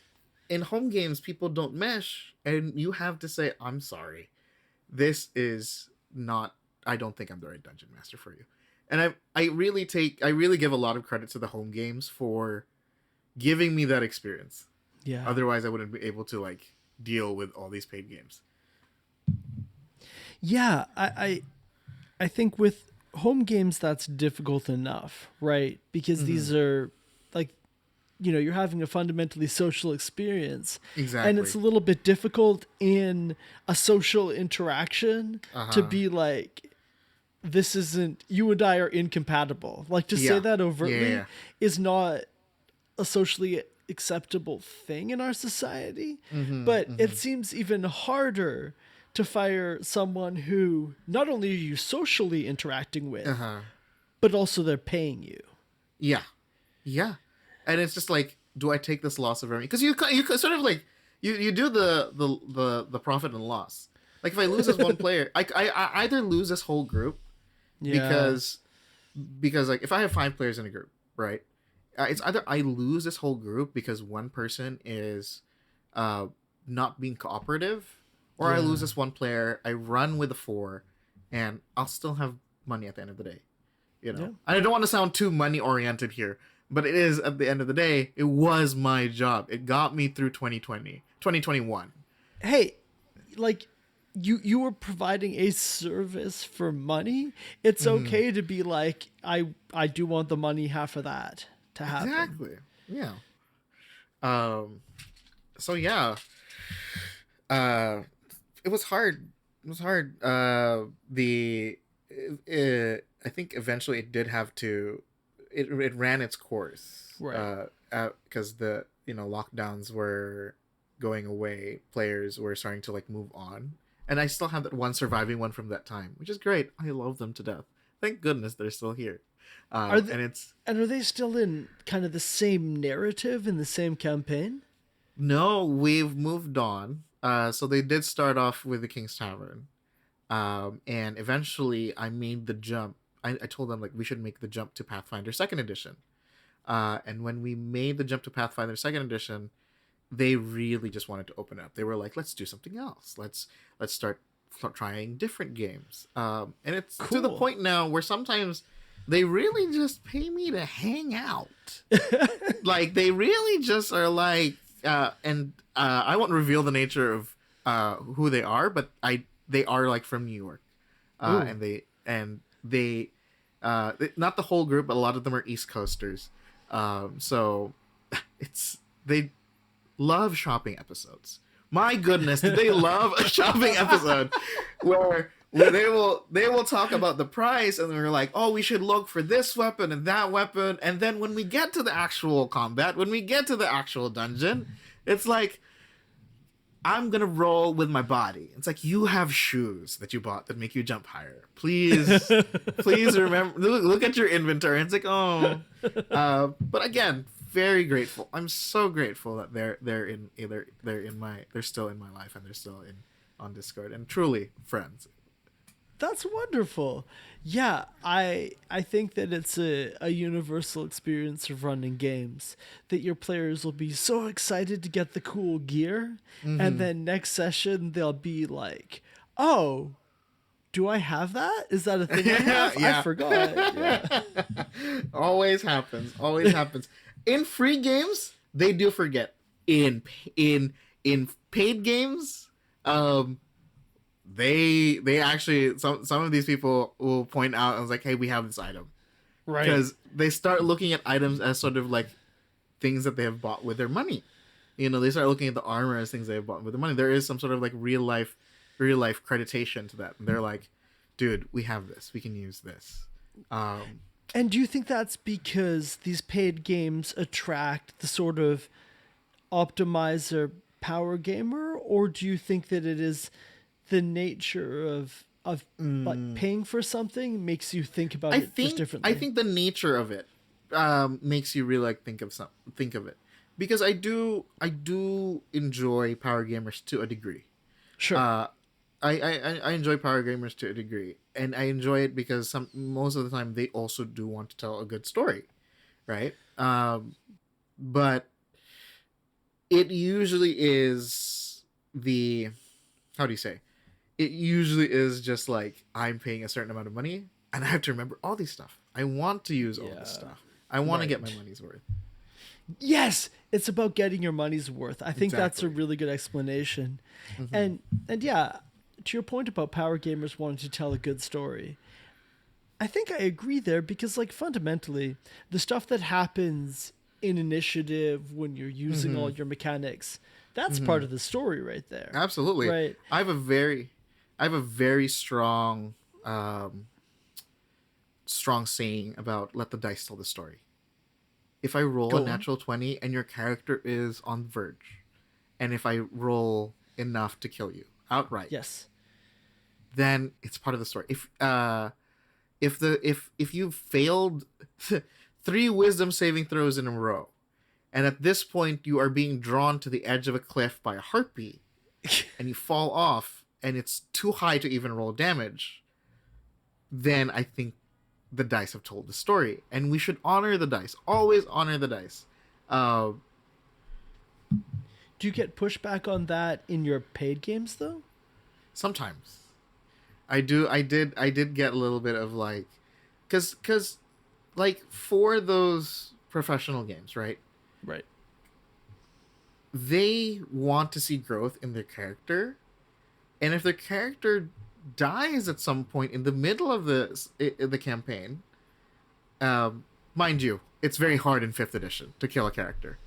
in home games people don't mesh, and you have to say, I'm sorry. This is not, I don't think I'm the right dungeon master for you. And I really give a lot of credit to the home games for giving me that experience. Yeah. Otherwise I wouldn't be able to like deal with all these paid games. Yeah, I think with home games that's difficult enough, right? Because these are like, you know, you're having a fundamentally social experience. Exactly. And it's a little bit difficult in a social interaction to be like, this isn't, you and I are incompatible. Like to say that overtly is not a socially acceptable thing in our society. But it seems even harder to fire someone who not only are you socially interacting with, but also they're paying you. Yeah. And it's just like, do I take this loss of revenue? Because you sort of like you do the profit and loss. Like if I lose this one player, I either lose this whole group because like if I have 5 players in a group, right? It's either I lose this whole group because one person is not being cooperative, or I lose this one player, I run with the 4, and I'll still have money at the end of the day. You know? And I don't want to sound too money oriented here, but it is, at the end of the day, it was my job. It got me through 2021. Hey, like you were providing a service for money. It's okay to be like, I do want the money half of that to happen. Exactly. Yeah. So yeah. It was hard. I think eventually it did have to. It ran its course, right? Because the lockdowns were going away. Players were starting to like move on, and I still have that one surviving one from that time, which is great. I love them to death. Thank goodness they're still here. Are they still in kind of the same narrative in the same campaign? No, we've moved on. So they did start off with the King's Tavern, and eventually I made the jump. I told them like we should make the jump to Pathfinder 2nd Edition, and when we made the jump to Pathfinder 2nd Edition, they really just wanted to open up. They were like, let's do something else. Let's start trying different games. And it's to the point now where sometimes they really just pay me to hang out. Like they really just are like. I won't reveal the nature of who they are, but they are like from New York, and they not the whole group, but a lot of them are East Coasters. So they love shopping episodes. My goodness, did they love a shopping episode where where they will talk about the price, and we're like, oh, we should look for this weapon and that weapon, and then when we get to the actual combat, when we get to the actual dungeon, it's like, I'm gonna roll with my body. It's like, you have shoes that you bought that make you jump higher. Please, please remember. Look at your inventory. It's like, oh. But again, very grateful. I'm so grateful that they're still in my life, and they're still on Discord, and truly friends. That's wonderful. Yeah, I think that it's a universal experience of running games, that your players will be so excited to get the cool gear, and then next session they'll be like, oh, do I have that? Is that a thing I have? Yeah. I forgot. Yeah. Always happens. In free games, they do forget. In paid games, they actually, some of these people will point out, I was like, hey, we have this item. Right. Because they start looking at items as sort of like things that they have bought with their money. They start looking at the armor as things they have bought with their money. There is some sort of like real life creditation to that. And they're like, dude, we have this. We can use this. And do you think that's because these paid games attract the sort of optimizer power gamer, or do you think that it is the nature of like paying for something makes you think about it just differently? I think the nature of it makes you really like think of it, because I do enjoy power gamers to a degree. Sure. I enjoy power gamers to a degree, and I enjoy it because most of the time they also do want to tell a good story, right? But it usually is how do you say? It usually is just like, I'm paying a certain amount of money and I have to remember all these stuff. I want to use all this stuff. I want to get my money's worth. Yes, it's about getting your money's worth. I think that's a Exactly. really good explanation. And yeah, to your point about power gamers wanting to tell a good story, I think I agree there, because like fundamentally, the stuff that happens in initiative when you're using all your mechanics, that's part of the story right there. Absolutely. Right. I have a very strong strong saying about let the dice tell the story. If I roll a natural 20 and your character is on the verge, and if I roll enough to kill you outright, Yes. then it's part of the story. If you've failed 3 wisdom saving throws in a row, and at this point you are being drawn to the edge of a cliff by a harpy, and you fall off, and it's too high to even roll damage, then I think the dice have told the story, and we should honor the dice. Always honor the dice. Do you get pushback on that in your paid games though? Sometimes I do. I did get a little bit of like, cause like for those professional games, right? Right. They want to see growth in their character, and if their character dies at some point in the middle of the campaign, mind you, it's very hard in 5th edition to kill a character.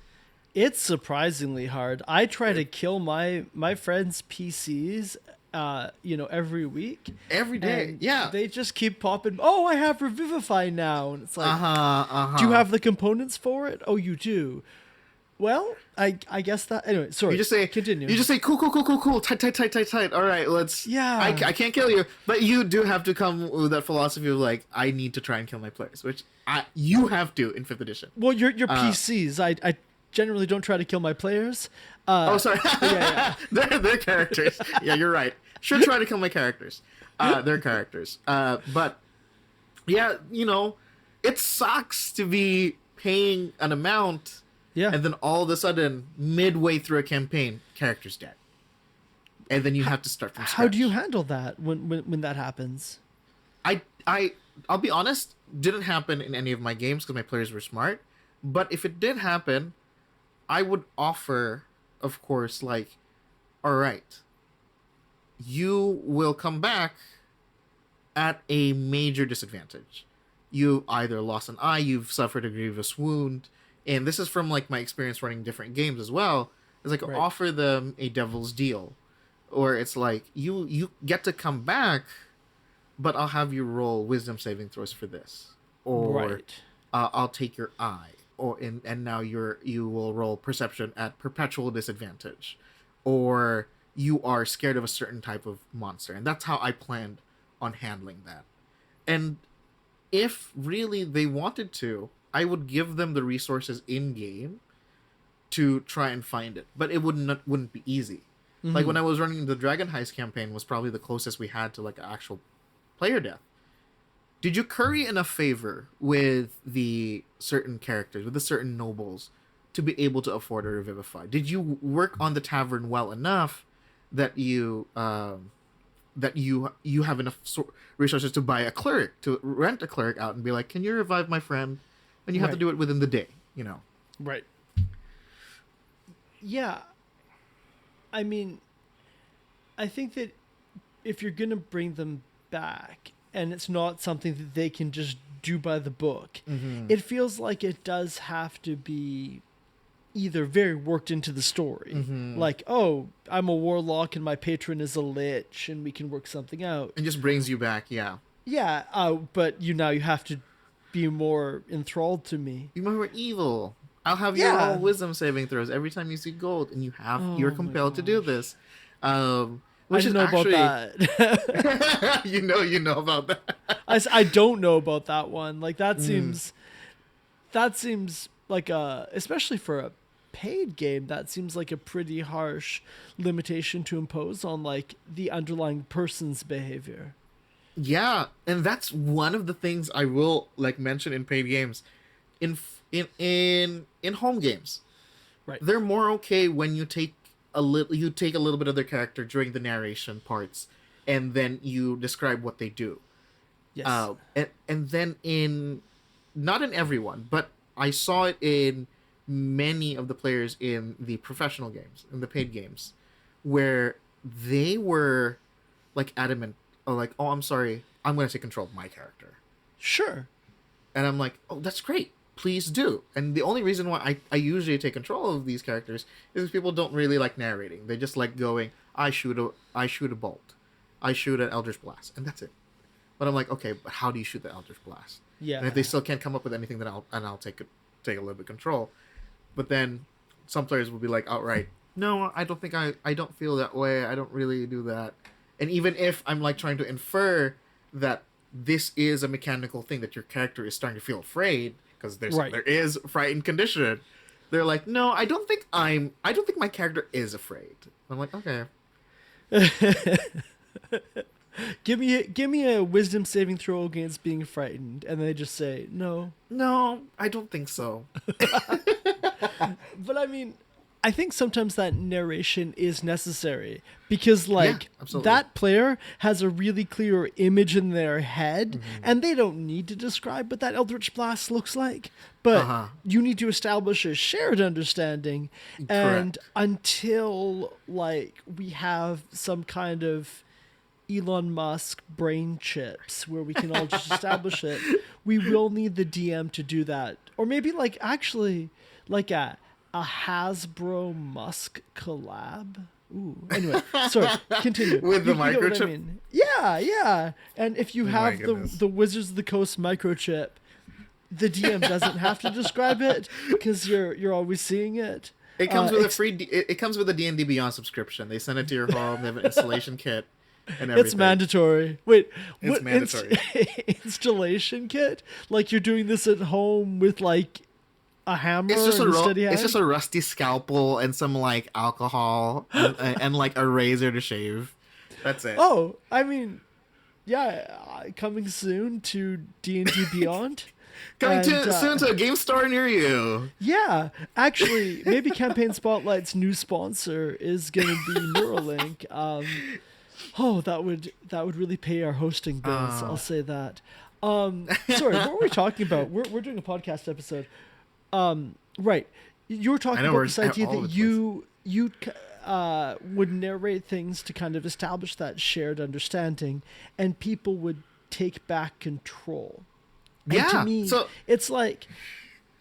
It's surprisingly hard. I try to kill my friends' PCs, every week. Every day, And yeah. they just keep popping. Oh, I have Revivify now, and it's like, do you have the components for it? Oh, you do. Well, I guess that. Anyway, sorry. You just say continue. You just say cool, tight. All right, let's. Yeah. I can't kill you, but you do have to come with that philosophy of like, I need to try and kill my players, which you have to in 5th edition. Well, your PCs. I generally don't try to kill my players. Oh, sorry. Yeah. they're characters. Yeah, you're right. Should try to kill my characters. They're characters. But yeah, it sucks to be paying an amount. Yeah. And then all of a sudden, midway through a campaign, character's dead. And then you have to start from scratch. How do you handle that when that happens? I'll be honest, didn't happen in any of my games because my players were smart. But if it did happen, I would offer, of course, like, all right, you will come back at a major disadvantage. You either lost an eye, you've suffered a grievous wound, and this is from like my experience running different games as well. It's like offer them a devil's deal, or it's like you get to come back but I'll have you roll wisdom saving throws for this, or Right. I'll take your eye, and now you will roll perception at perpetual disadvantage, or you are scared of a certain type of monster, and that's how I planned on handling that. And if really they wanted to, I would give them the resources in game to try and find it, but it wouldn't be easy. Like when I was running the Dragon Heist campaign was probably the closest we had to like actual player death. Did you curry enough favor with the certain characters, with the certain nobles, to be able to afford a revivify? Did you work on the tavern well enough that you have enough resources to buy a cleric, to rent a cleric out and be like, can you revive my friend? And you have to do it within the day, you know? Right. Yeah. I mean, I think that if you're going to bring them back and it's not something that they can just do by the book, it feels like it does have to be either very worked into the story. Like, oh, I'm a warlock and my patron is a lich and we can work something out. And just brings you back, yeah. Yeah, but you have to be more enthralled to me. You remember evil. I'll have you roll wisdom saving throws every time you see gold, and you're compelled to do this. Which I is know actually, about that. you know about that. I don't know about that one. Like that seems like especially for a paid game, that seems like a pretty harsh limitation to impose on like the underlying person's behavior. Yeah, and that's one of the things I will like mention in paid games. In home games, Right. they're more okay when you take a little bit of their character during the narration parts, and then you describe what they do. Yes. And then not in everyone, but I saw it in many of the players in the professional games, in the paid games, where they were like adamant, oh, I'm sorry, I'm going to take control of my character. Sure. And I'm like, oh, that's great. Please do. And the only reason why I usually take control of these characters is because people don't really like narrating. They just like going, I shoot a bolt. I shoot an Eldritch Blast. And that's it. But I'm like, okay, but how do you shoot the Eldritch Blast? Yeah. And if they still can't come up with anything, then I'll take a little bit of control. But then some players will be like, outright, no, I don't think I don't feel that way. I don't really do that. And even if I'm like trying to infer that this is a mechanical thing, that your character is starting to feel afraid, because there is frightened condition, they're like, no, I don't think my character is afraid. I'm like, okay. Give me a wisdom saving throw against being frightened, and they just say no. No, I don't think so. But I mean, I think sometimes that narration is necessary because absolutely. that player has a really clear image in their head and they don't need to describe what that Eldritch Blast looks like, but you need to establish a shared understanding. Correct. And until like we have some kind of Elon Musk brain chips where we can all just establish it, we will need the DM to do that. Or maybe like actually like a Hasbro Musk collab. Ooh. Anyway, sorry. Continue. With the You get what microchip? I mean. Yeah. And if you have goodness. the Wizards of the Coast microchip, the DM doesn't have to describe it because you're always seeing it. It comes with a free. It comes with a D&D Beyond subscription. They send it to your home. They have an installation kit and everything. It's mandatory. Wait, It's what mandatory. Installation kit? Like you're doing this at home with like a hammer It's just and a steady hand? It's just a rusty scalpel and some like alcohol and like a razor to shave. That's it. Oh, I mean, yeah, coming soon to D&D Beyond. Coming soon to a game store near you. Yeah, actually, maybe Campaign Spotlight's new sponsor is going to be Neuralink. That would really pay our hosting bills. I'll say that. Sorry, what were we talking about? We're doing a podcast episode. Right. You were talking about this idea that you would narrate things to kind of establish that shared understanding, and people would take back control. And Yeah. to me, it's like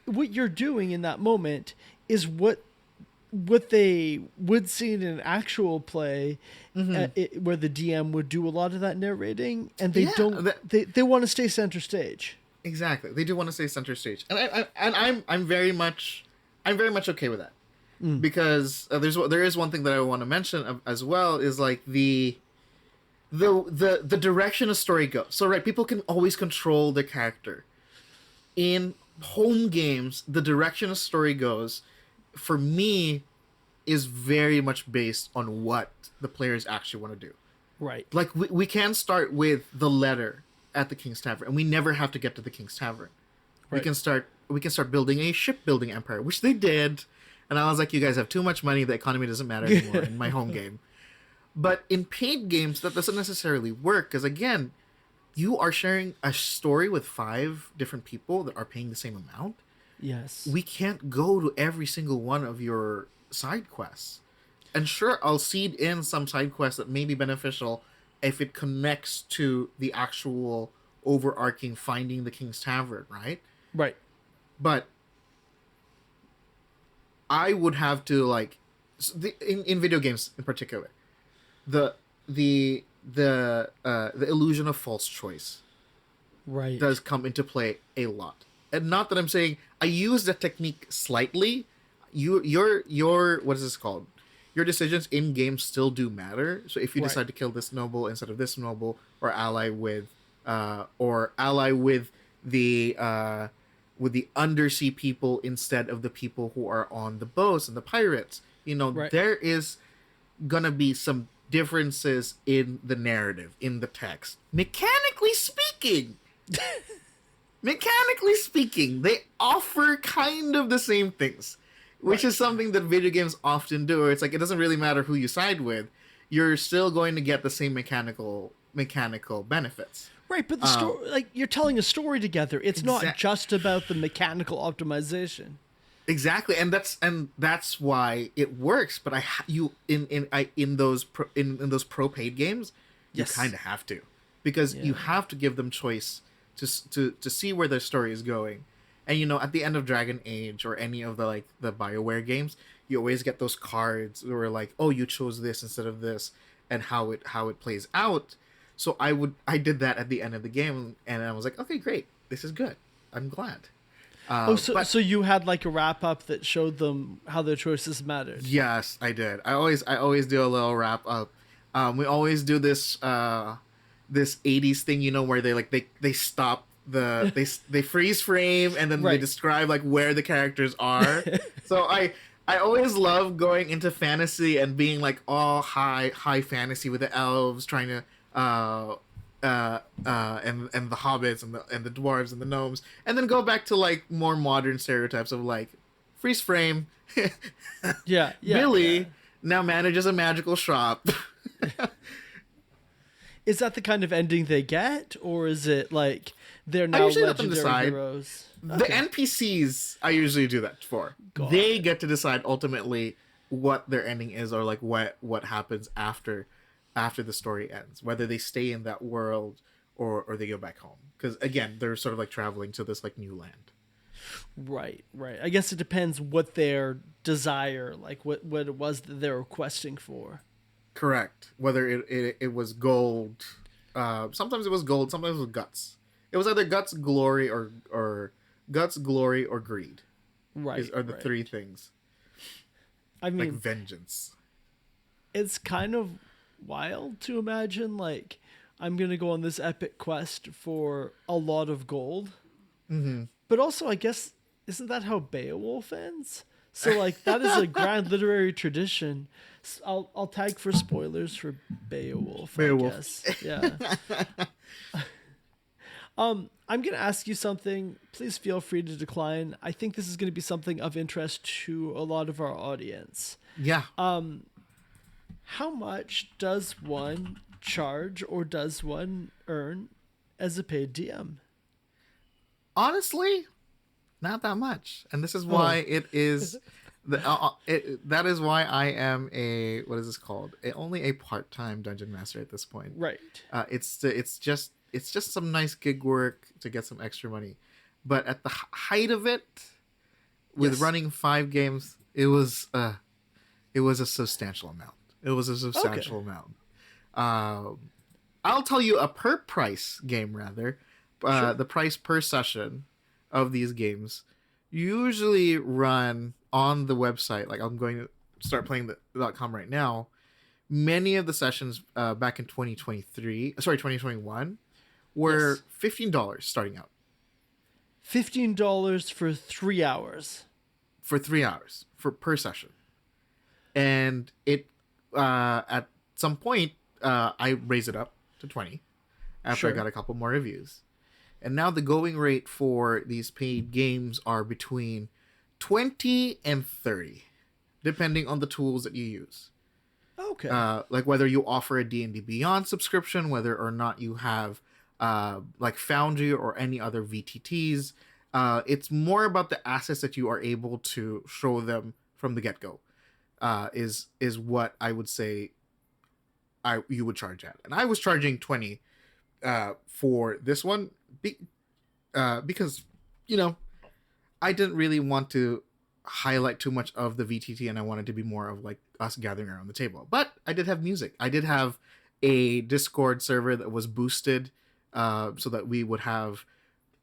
what you're doing in that moment is what what they would see in an actual play, where the DM would do a lot of that narrating, and they Yeah, don't. They want to stay center stage. exactly. They do want to stay center stage, and I'm very much okay with that, because there is one thing that I want to mention as well, is like the direction a story goes. So right, people can always control the character. In home games, the direction a story goes, for me, is very much based on what the players actually want to do. Right. Like we can start with the letter at the King's Tavern, and we never have to get to the King's Tavern. Right. We can start building a shipbuilding empire, which they did, and I was like, you guys have too much money, the economy doesn't matter anymore in my home game. But in paid games, that doesn't necessarily work, because again, you are sharing a story with 5 different people that are paying the same amount. Yes. We can't go to every single one of your side quests. And sure, I'll seed in some side quests that may be beneficial if it connects to the actual overarching finding the King's Tavern, right? Right. But I would have to, like, in video games in particular, the illusion of false choice Right. does come into play a lot. And not that I'm saying I use the technique slightly. Your what is this called? Your decisions in game still do matter. So if you decide to kill this noble instead of this noble, or ally with the undersea people instead of the people who are on the boats and the pirates, there is gonna be some differences in the narrative, in the text. Mechanically speaking, they offer kind of the same things, which is something that video games often do. It's like, it doesn't really matter who you side with, you're still going to get the same mechanical benefits. Right, but the story, like, you're telling a story together. It's not just about the mechanical optimization. Exactly, and that's why it works. But in those pro paid games, you kind of have to, because you have to give them choice to see where their story is going. And at the end of Dragon Age or any of the BioWare games, you always get those cards where like, oh, you chose this instead of this, and how it plays out. So I did that at the end of the game, and I was like, okay, great, this is good. I'm glad. So you had like a wrap up that showed them how their choices mattered. Yes, I did. I always do a little wrap up. We always do this 80s thing, where they stop they freeze frame, and then they describe like where the characters are. So I always love going into fantasy and being like all high fantasy with the elves trying to and the hobbits and the dwarves and the gnomes, and then go back to like more modern stereotypes of like freeze frame. Billy now manages a magical shop. Is that the kind of ending they get, or is it like they're now legendary heroes? The NPCs I usually do that for. God. They get to decide ultimately what their ending is, or like what happens after the story ends, whether they stay in that world or they go back home, because again, they're sort of like traveling to this like new land. Right. I guess it depends what their desire, like what it was that they're requesting for. Correct. Whether it was gold, sometimes it was gold, sometimes it was guts. It was either guts, glory, or greed. Right. Are the three things. I mean, like vengeance. It's kind of wild to imagine, like, I'm gonna go on this epic quest for a lot of gold. Mm-hmm. But also, I guess, isn't that how Beowulf ends? So like, that is a grand literary tradition. I'll tag for spoilers for Beowulf. I guess. Yeah. I'm gonna ask you something. Please feel free to decline. I think this is gonna be something of interest to a lot of our audience. Yeah. How much does one charge, or does one earn as a paid DM? Honestly, not that much, and this is why it is. That is why I am what is this called? Only a part-time dungeon master at this point. Right. It's just some nice gig work to get some extra money, but at the height of it, with running 5 games, it was It was a substantial amount. Amount. I'll tell you a per price game rather. Sure. The price per session of these games usually run on the website. Like I'm going to start playing the .com right now. Many of the sessions back in 2021 were $15 starting out. $15 for 3 hours. For 3 hours per session. And it at some point I raised it up to 20 after I got a couple more reviews. And now the going rate for these paid games are between 20 and 30 depending on the tools that you use. Okay. Like whether you offer a D&D Beyond subscription, whether or not you have like Foundry or any other VTTs. It's more about the assets that you are able to show them from the get-go. Is what I would say you would charge at. And I was charging 20 for this one because, you know, I didn't really want to highlight too much of the VTT, and I wanted to be more of like us gathering around the table. But I did have music. I did have a Discord server that was boosted so that we would have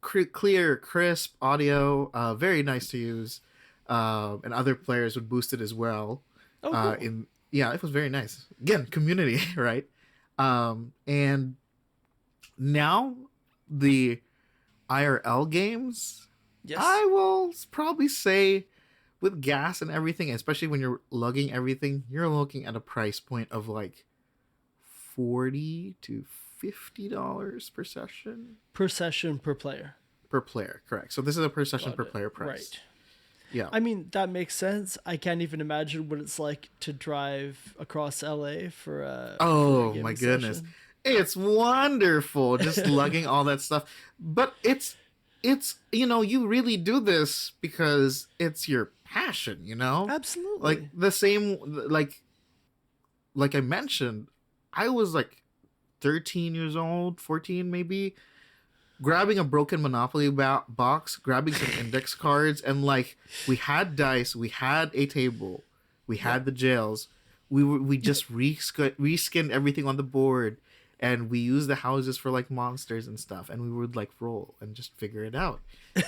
clear, crisp audio, very nice to use, and other players would boost it as well. Oh, cool. It was very nice. Again, community, right? And now the IRL games, Yes. I will probably say with gas and everything, especially when you're lugging everything, you're looking at a price point of like $40 to $50 per session. Per session, per player. Per player, correct. So this is a per session Got per it. player price. Right. Yeah. I mean, that makes sense. I can't even imagine what it's like to drive across LA for a. Oh for a my gaming goodness. session. It's wonderful just lugging all that stuff. But it's you know, you really do this because it's your passion, you know? Absolutely. Like the same like I mentioned, I was like 13 years old, 14 maybe, grabbing a broken Monopoly box, grabbing some index cards, and like we had dice, we had a table, we had the jails. We just reskinned everything on the board, and we used the houses for like monsters and stuff, and we would like roll and just figure it out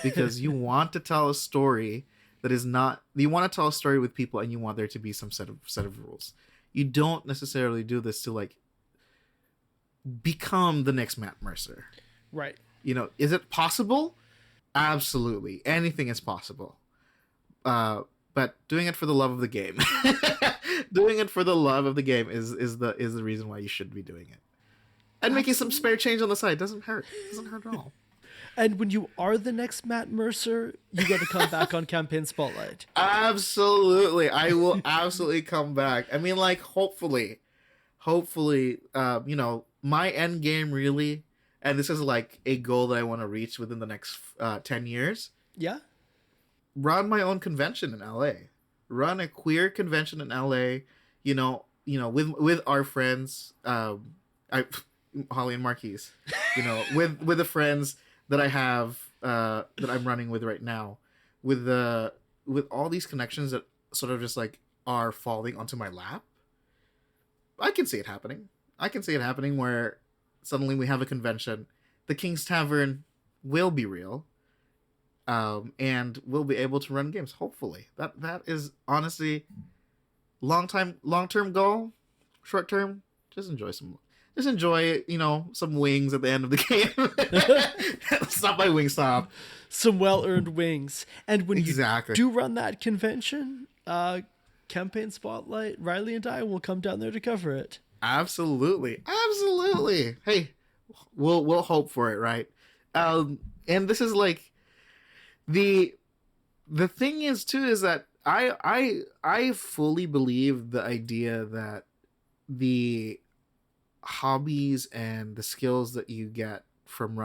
because you want to tell a story that is not. You want to tell a story with people, and you want there to be some set of rules. You don't necessarily do this to like become the next Matt Mercer. Right. You know, is it possible? Absolutely. Anything is possible. But doing it for the love of the game. Doing it for the love of the game is the reason why you should be doing it. And making some spare change on the side doesn't hurt. It doesn't hurt at all. And when you are the next Matt Mercer, you got to come back on Campaign Spotlight. Absolutely. I will absolutely come back. I mean, like, hopefully, you know, my end game really, and this is like a goal that I want to reach within the next 10 years. Yeah. Run my own convention in LA. Run a queer convention in LA, you know, with our friends, Holly and Marquise, you know, with the friends that I have, that I'm running with right now, with all these connections that sort of just like are falling onto my lap. I can see it happening. I can see it happening where suddenly we have a convention. The King's Tavern will be real. And we'll be able to run games. Hopefully, that is honestly long-term goal. Short term, just enjoy, you know, some wings at the end of the game. Stop by Wingstop. Some well-earned wings. And when Exactly. you do run that convention, Campaign Spotlight, Riley and I will come down there to cover it. Absolutely. Hey, we'll hope for it, right? And this is like the thing is too is that I fully believe the idea that the hobbies and the skills that you get from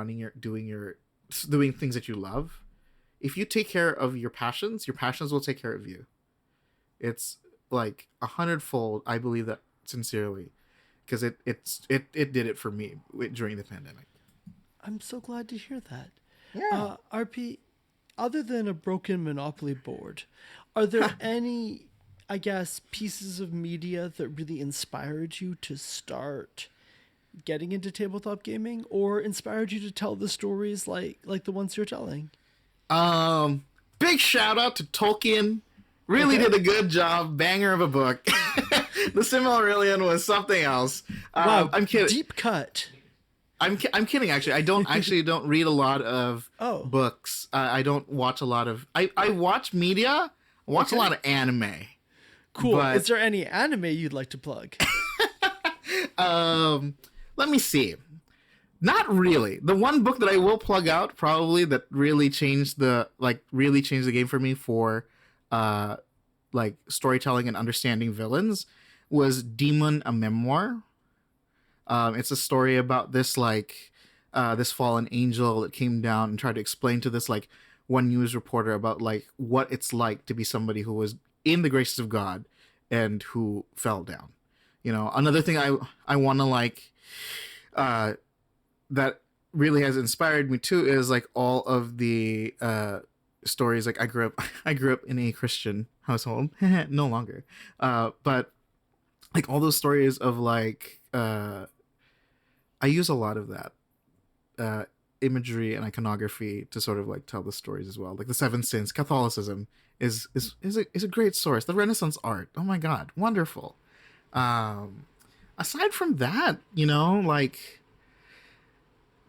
doing things that you love, if you take care of your passions will take care of you. It's like 100-fold. I believe that sincerely, because it did it for me during the pandemic. I'm so glad to hear that. Yeah. RP, other than a broken Monopoly board, are there any I guess, pieces of media that really inspired you to start getting into tabletop gaming, or inspired you to tell the stories like the ones you're telling? Big shout out to Tolkien. Really did a good job. Banger of a book. The Silmarillion was something else. Wow, I'm kidding. Deep cut. I'm kidding. Actually, I don't read a lot of books. I don't watch a lot of. I watch media. I watch a lot of anime. Cool. But, is there any anime you'd like to plug? Let me see. Not really. The one book that I will plug out, probably, that really changed the game for me for like storytelling and understanding villains, was Demon: A Memoir. It's a story about this this fallen angel that came down and tried to explain to this one news reporter about what it's like to be somebody who was in the graces of God and who fell down. Another thing I want to that really has inspired me too is all of the stories. I grew up in a Christian household, no longer, but all those stories of I use a lot of that imagery and iconography to sort of tell the stories as well. The Seven Sins, Catholicism is a great source. The Renaissance art, oh my God, wonderful. Aside from that,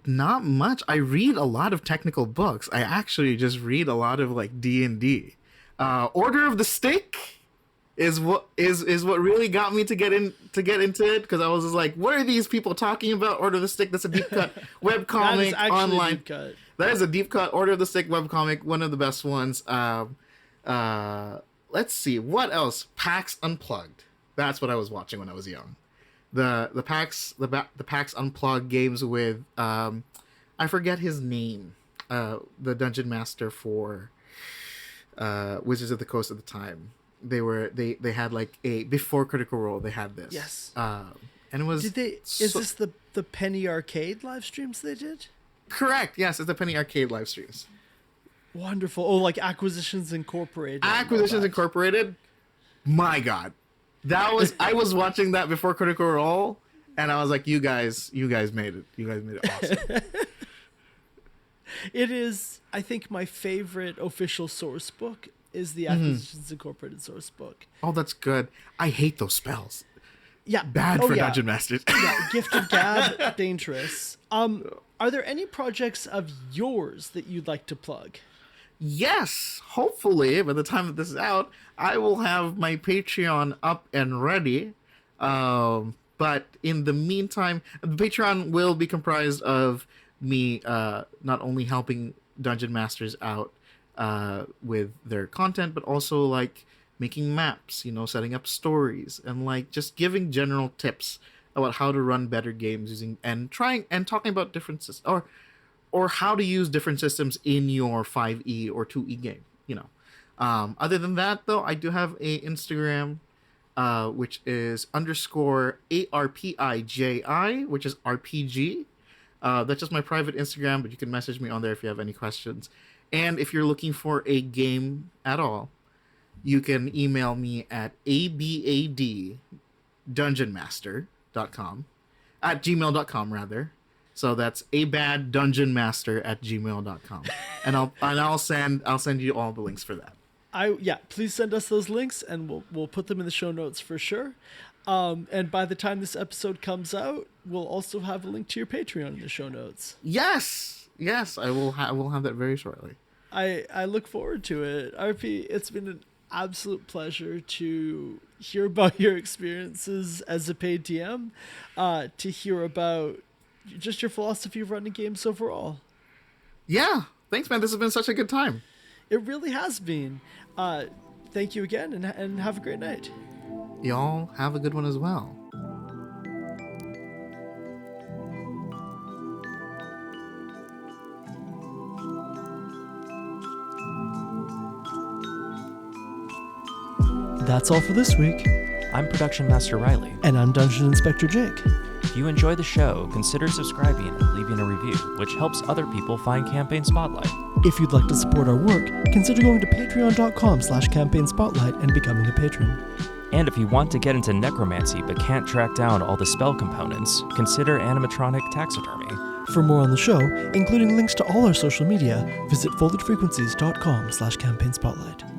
not much. I read a lot of technical books. I actually just read a lot of D&D. Order of the Stick is what really got me to get into it, because I was just what are these people talking about? Order of the Stick, that's a deep cut webcomic online. Deep cut. That is a deep cut Order of the Stick webcomic, one of the best ones. Let's see, what else? PAX Unplugged. That's what I was watching when I was young. The PAX Unplugged games with I forget his name, the dungeon master for Wizards of the Coast at the time. They had before Critical Role, they had this. Yes. And it was. Is this the Penny Arcade live streams they did? Correct. Yes, it's the Penny Arcade live streams. Wonderful. Oh, Acquisitions Incorporated. Acquisitions Incorporated. My God, I was watching that before Critical Role, and I was like, you guys made it. You guys made it awesome. It is, I think, my favorite official source book is the Acquisitions Incorporated source book. Oh, that's good. I hate those spells. Yeah. Bad for Dungeon Masters. Yeah, Gift of Gab, dangerous. Are there any projects of yours that you'd like to plug? Yes, hopefully by the time that this is out, I will have my Patreon up and ready. But in the meantime, the Patreon will be comprised of me not only helping Dungeon Masters out with their content, but also making maps, setting up stories, and just giving general tips about how to run better games using and talking about different systems, or how to use different systems in your 5e or 2e game. Other than that, though, I do have a Instagram, which is _ARPIJI, which is RPG. That's just my private Instagram, but you can message me on there if you have any questions. And if you're looking for a game at all, you can email me at abaddungeonmaster.com, at gmail.com rather. So that's abaddungeonmaster@gmail.com, and I'll send you all the links for that. Please send us those links, and we'll put them in the show notes for sure. And by the time this episode comes out, we'll also have a link to your Patreon in the show notes. Yes, I will have that very shortly. I look forward to it. RP, it's been an absolute pleasure to hear about your experiences as a paid DM, to hear about just your philosophy of running games overall. Yeah, thanks, man. This has been such a good time. It really has been. Thank you again, and have a great night. Y'all have a good one as well. That's all for this week. I'm Production Master Riley. And I'm Dungeon Inspector Jake. If you enjoy the show, consider subscribing and leaving a review, which helps other people find Campaign Spotlight. If you'd like to support our work, consider going to patreon.com/campaignspotlight and becoming a patron. And if you want to get into necromancy but can't track down all the spell components, consider animatronic taxidermy. For more on the show, including links to all our social media, visit foldedfrequencies.com/campaignspotlight.